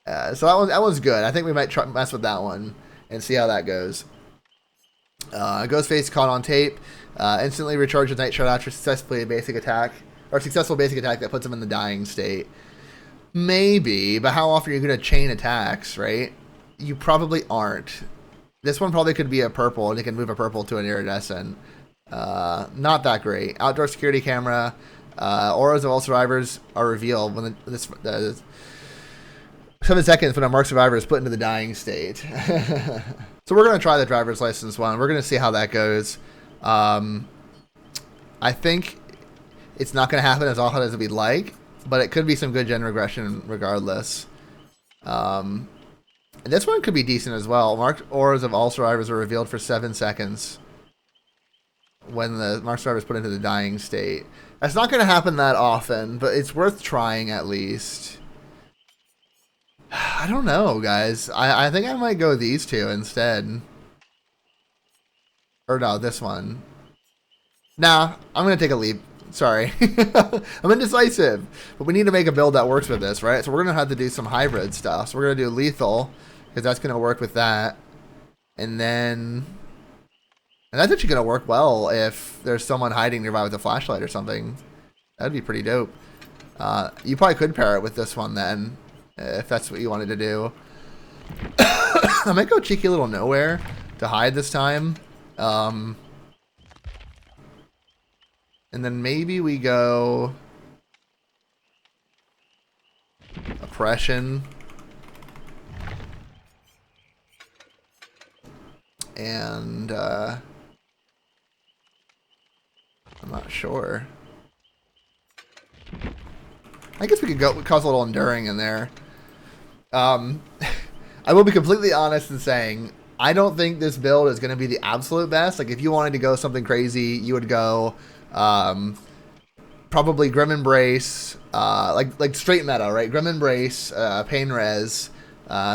that one's good. I think we might mess with that one and see how that goes. Ghostface caught on tape. Instantly recharge with night shot after successful basic attack that puts him in the dying state. Maybe, but how often are you going to chain attacks, right? You probably aren't. This one probably could be a purple, and you can move a purple to an iridescent. Not that great. Outdoor security camera. Auras of all survivors are revealed when 7 seconds when a marked survivor is put into the dying state. So we're going to try the driver's license one. We're going to see how that goes. I think it's not going to happen as often as we'd like, but it could be some good gen regression regardless. And this one could be decent as well. Marked auras of all survivors are revealed for 7 seconds when the marked survivor is put into the dying state. That's not going to happen that often, but it's worth trying at least. I don't know, guys. I think I might go these two instead. Or no, this one. Nah, I'm going to take a leap. Sorry. I'm indecisive. But we need to make a build that works with this, right? So we're going to have to do some hybrid stuff. So we're going to do lethal, because that's going to work with that. And then... And that's actually going to work well if there's someone hiding nearby with a flashlight or something. That'd be pretty dope. You probably could pair it with this one then, if that's what you wanted to do. I might go cheeky little nowhere to hide this time. And then maybe we go oppression. And I'm not sure. I guess we could go cause a little enduring in there. I will be completely honest in saying I don't think this build is going to be the absolute best. Like if you wanted to go something crazy, you would go probably Grim Embrace, like straight meta, right? Grim Embrace, Pain Res,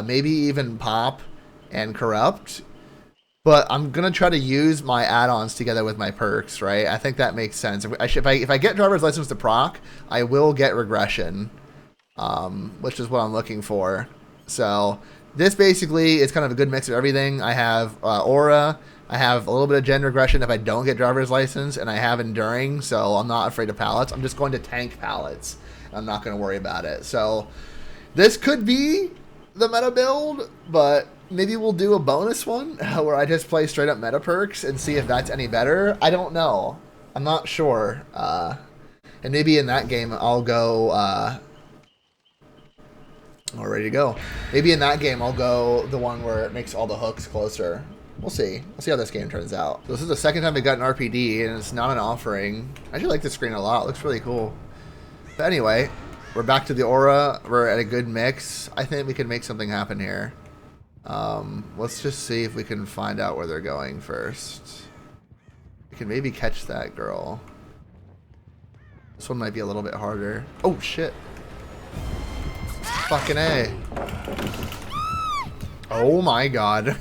maybe even Pop and Corrupt. But I'm going to try to use my add-ons together with my perks, right? I think that makes sense. If I get Driver's License to proc, I will get Regression, which is what I'm looking for. So this basically is kind of a good mix of everything. I have Aura, I have a little bit of Gen Regression if I don't get Driver's License, and I have Enduring, so I'm not afraid of pallets. I'm just going to tank pallets. I'm not going to worry about it. So this could be the meta build, but maybe we'll do a bonus one where I just play straight up meta perks and see if that's any better. I don't know. I'm not sure. And maybe in that game I'll go... we're ready to go. Maybe in that game I'll go the one where it makes all the hooks closer. We'll see. We'll see how this game turns out. So this is the second time we got an RPD, and it's not an offering. I actually like this screen a lot. It looks really cool. But anyway, we're back to the aura. We're at a good mix. I think we can make something happen here. Let's just see if we can find out where they're going first. We can maybe catch that girl. This one might be a little bit harder. Oh, shit. Fucking A. Oh my god.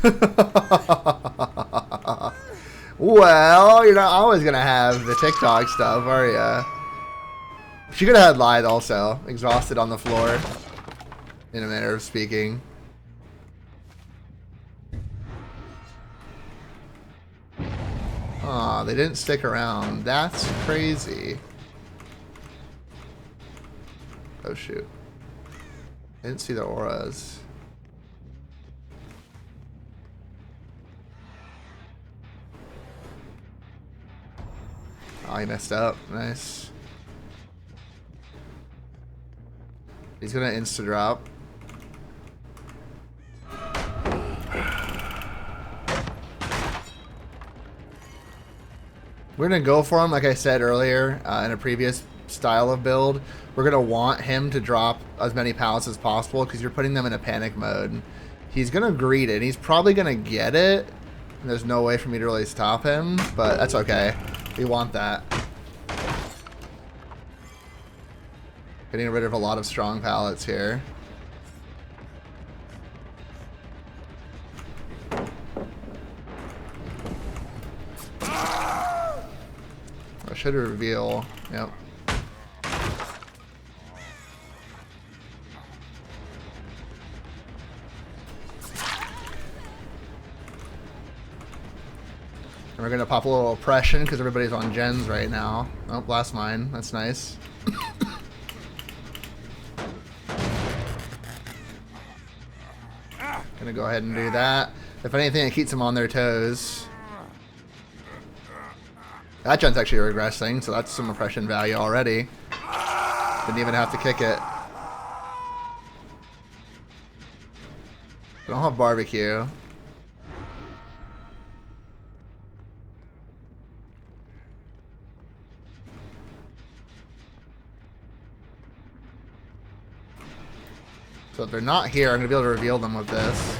Well, you're not always gonna have the TikTok stuff, are ya? She could have had lied also. Exhausted on the floor. In a manner of speaking. Aw, they didn't stick around. That's crazy. Oh shoot. I didn't see the auras. Oh, he messed up. Nice. He's gonna insta-drop. We're gonna go for him, like I said earlier, in a previous style of build. We're gonna want him to drop as many pallets as possible because you're putting them in a panic mode. He's gonna greet it. He's probably gonna get it. And there's no way for me to really stop him, but that's okay. We want that. Getting rid of a lot of strong pallets here. I should reveal. Yep. And we're gonna pop a little oppression because everybody's on gens right now. Oh, blast mine. That's nice. Gonna go ahead and do that. If anything, it keeps them on their toes. That gen's actually regressing, so that's some oppression value already. Didn't even have to kick it. Don't have barbecue. So if they're not here, I'm going to be able to reveal them with this.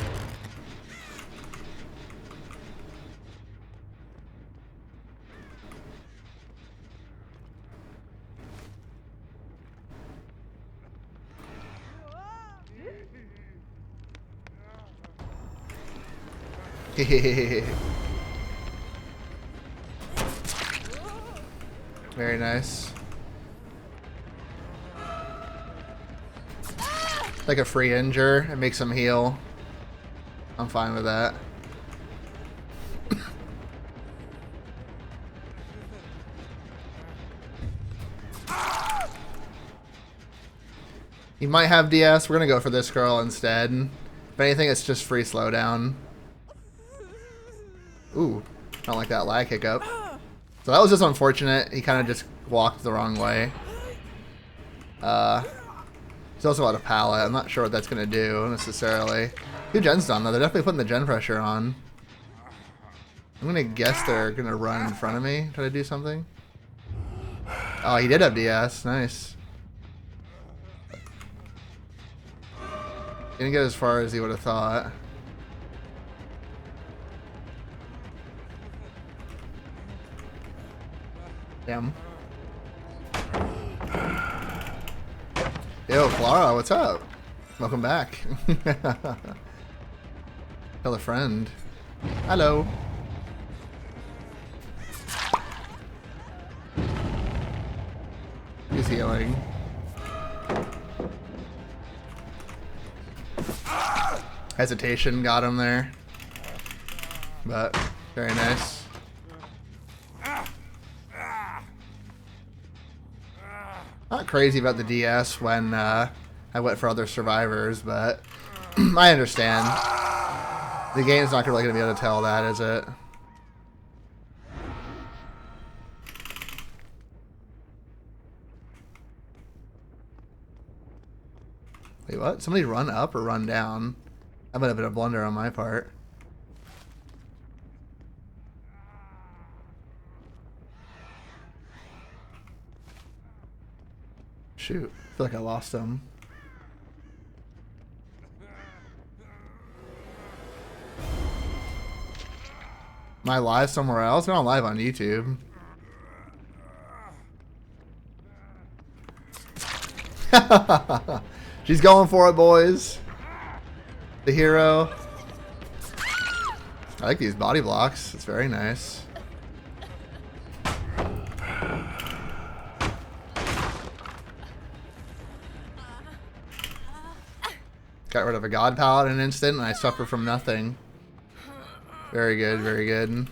Very nice. Like a free injure, it makes him heal. I'm fine with that. He might have DS. We're gonna go for this girl instead. If anything, it's just free slowdown. Ooh, don't like that lag hiccup. So that was just unfortunate. He kind of just walked the wrong way. He's also out of pallet. I'm not sure what that's going to do necessarily. 2 gens done though. They're definitely putting the gen pressure on. I'm going to guess they're going to run in front of me. Try to do something. Oh, he did have DS. Nice. Didn't get as far as he would have thought. Damn. Yo, Clara, what's up? Welcome back. Tell a friend. Hello. He's healing. Hesitation got him there. But, very nice. Not crazy about the DS when I went for other survivors, but I understand. The game's not really going to be able to tell that, is it? Wait, what? Somebody run up or run down? That might have been a blunder on my part. Shoot. I feel like I lost him. Am I live somewhere else? I'm not live on YouTube. She's going for it, boys. The hero. I like these body blocks. It's very nice. Got rid of a god pallet in an instant, and I suffer from nothing. Very good, very good.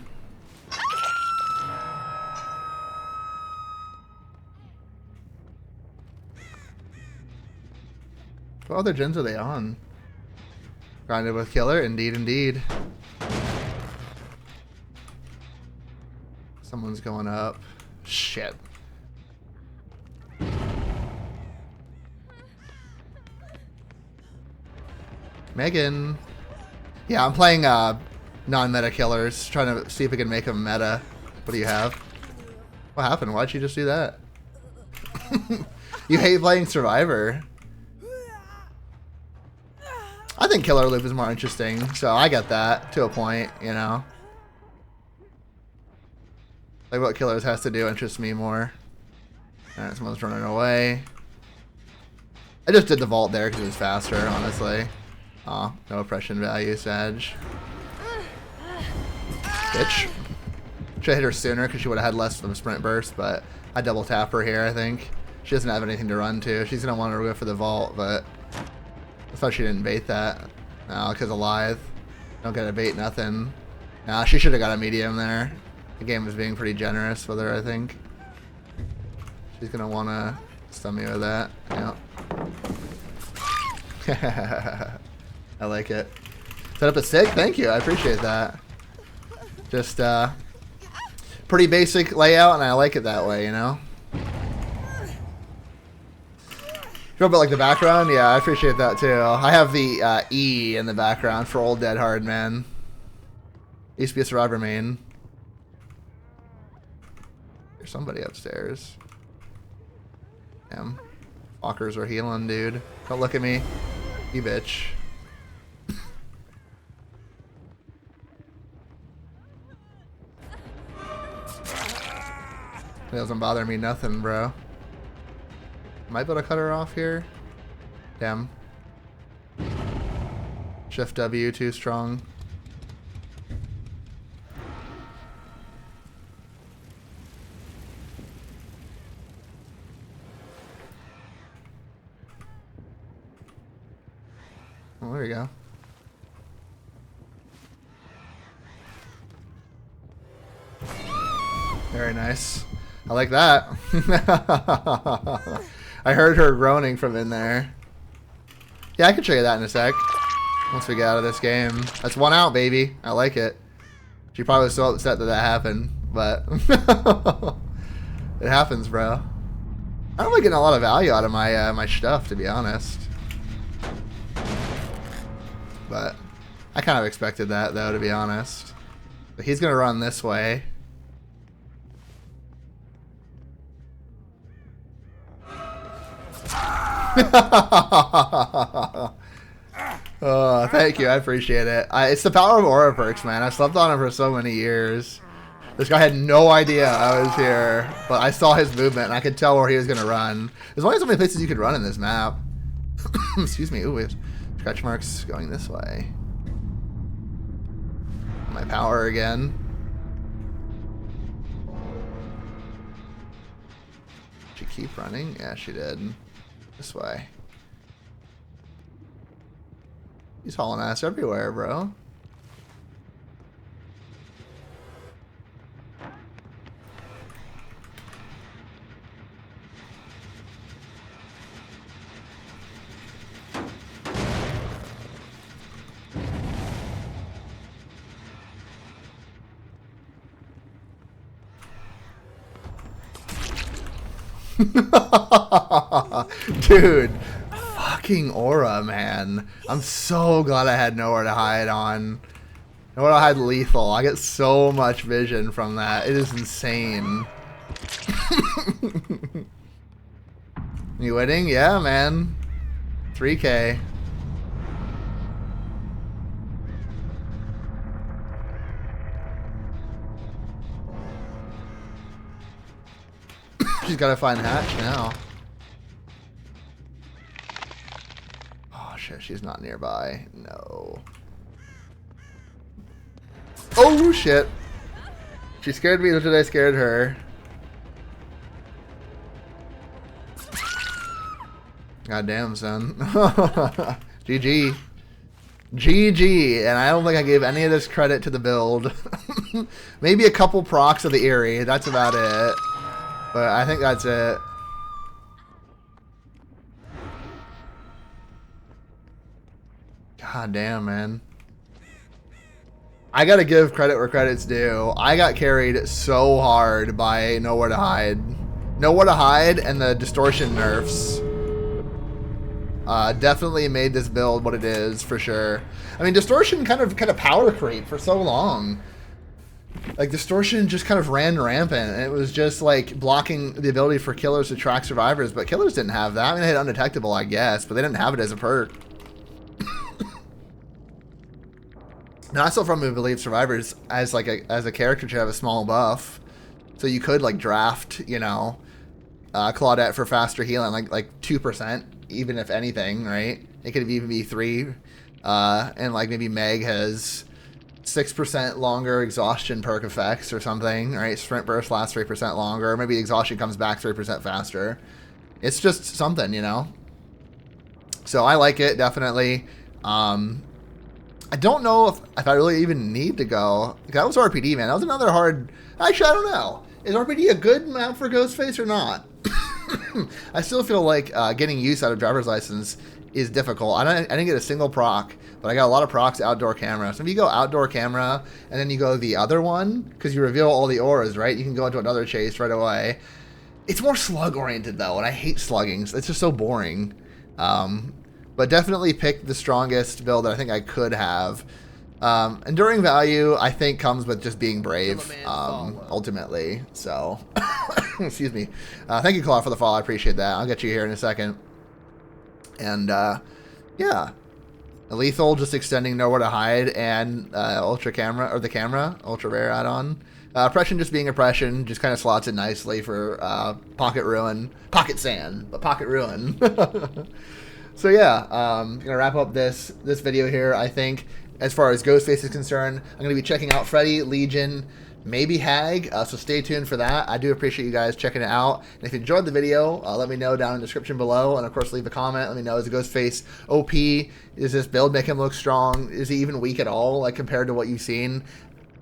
What other gens are they on? Grinded with killer? Indeed, indeed. Someone's going up. Shit. Megan. Yeah, I'm playing non-meta killers, trying to see if we can make them meta. What do you have? What happened? Why'd you just do that? You hate playing Survivor. I think Killer Loop is more interesting, so I get that to a point, you know. Like what Killers has to do interests me more. Alright, someone's running away. I just did the vault there because it was faster, honestly. Aw, no oppression value, Sag. Bitch. Should have hit her sooner because she would have had less of a sprint burst, but I double tap her here, I think. She doesn't have anything to run to. She's going to want to go for the vault, but I thought she didn't bait that. No, because of Lithe. Don't get to bait nothing. Nah, she should have got a medium there. The game was being pretty generous with her, I think. She's going to want to stun me with that. Yep. I like it. Set up a sig? Thank you. I appreciate that. Just pretty basic layout, and I like it that way, you know? You know about like the background? Yeah, I appreciate that too. I have the E in the background for Old Dead Hard Man. Used to be a Survivor main. There's somebody upstairs. Damn. Walkers are healing, dude. Don't look at me. You bitch. It doesn't bother me nothing, bro. Might be able to cut her off here. Damn. Shift W too strong. Oh, there you go. Very nice. I like that. I heard her groaning from in there. Yeah, I can show you that in a sec. Once we get out of this game. That's one out, baby. I like it. She probably was so upset that that happened, but it happens, bro. I'm really getting a lot of value out of my my stuff, to be honest. But I kind of expected that, though, to be honest. But he's gonna run this way. Oh, thank you. I appreciate it. It's the power of aura perks, man. I slept on him for so many years. This guy had no idea I was here, but I saw his movement and I could tell where he was going to run. There's only so many places you could run in this map. Excuse me. Ooh, we have scratch marks going this way. My power again. Did she keep running? Yeah, she did. This way. He's hauling ass everywhere, bro. Dude, fucking aura, man. I'm so glad I had nowhere to hide on. Nowhere to hide lethal. I get so much vision from that. It is insane. You winning? Yeah, man. 3K. She's gotta find Hatch now. Oh shit, she's not nearby. No. Oh shit. She scared me, literally I scared her. God damn, son. GG. GG. And I don't think I gave any of this credit to the build. Maybe a couple procs of the Eerie. That's about it. But I think that's it. God damn, man. I gotta give credit where credit's due. I got carried so hard by Nowhere to Hide. Nowhere to Hide and the distortion nerfs. Definitely made this build what it is, for sure. I mean, distortion kind of power creep for so long. Like, distortion just kind of ran rampant, and it was just, like, blocking the ability for killers to track survivors, but killers didn't have that. I mean, they had undetectable, I guess, but they didn't have it as a perk. Now, I still firmly believe survivors, as a character, should have a small buff. So you could, like, draft, you know, Claudette for faster healing, like 2%, even if anything, right? It could even be 3, and, like, maybe Meg has 6% longer exhaustion perk effects or something, right? Sprint burst lasts 3% longer. Maybe exhaustion comes back 3% faster. It's just something, you know? So I like it, definitely. I don't know if I really even need to go. That was RPD, man. That was another hard... Actually, I don't know. Is RPD a good map for Ghostface or not? I still feel like getting use out of driver's license is difficult. I didn't get a single proc, but I got a lot of procs outdoor camera. So if you go outdoor camera and then you go the other one, because you reveal all the auras, right? You can go into another chase right away. It's more slug oriented though, and I hate slugging. It's just so boring. But definitely pick the strongest build that I think I could have. Enduring value, I think, comes with just being brave, ultimately. So, excuse me. Thank you, Claw, for the follow. I appreciate that. I'll get you here in a second. And, yeah. Lethal, just extending Nowhere to Hide, and Ultra Camera, or the camera, Ultra Rare add-on. Oppression just being Oppression, just kind of slots it nicely for Pocket Ruin. Pocket Sand, but Pocket Ruin. So yeah, gonna wrap up this video here. I think as far as Ghostface is concerned, I'm gonna be checking out Freddy, Legion, maybe Hag. So stay tuned for that. I do appreciate you guys checking it out. And if you enjoyed the video, let me know down in the description below. And of course, leave a comment. Let me know, is Ghostface OP? Is this build make him look strong? Is he even weak at all, like compared to what you've seen?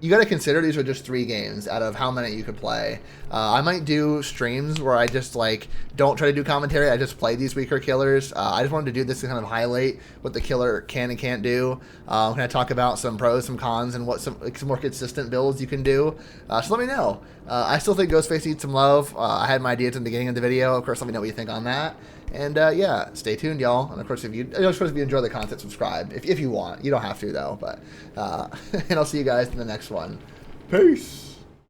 You got to consider these are just 3 games out of how many you could play. I might do streams where I just like don't try to do commentary. I just play these weaker killers. I just wanted to do this to kind of highlight what the killer can and can't do. I'm going to talk about some pros, some cons, and what some more consistent builds you can do. So let me know. I still think Ghostface needs some love. I had my ideas in the beginning of the video. Of course, let me know what you think on that. And yeah, stay tuned, y'all. And of course, if you enjoy the content, subscribe if you want. You don't have to though. But and I'll see you guys in the next one. Peace.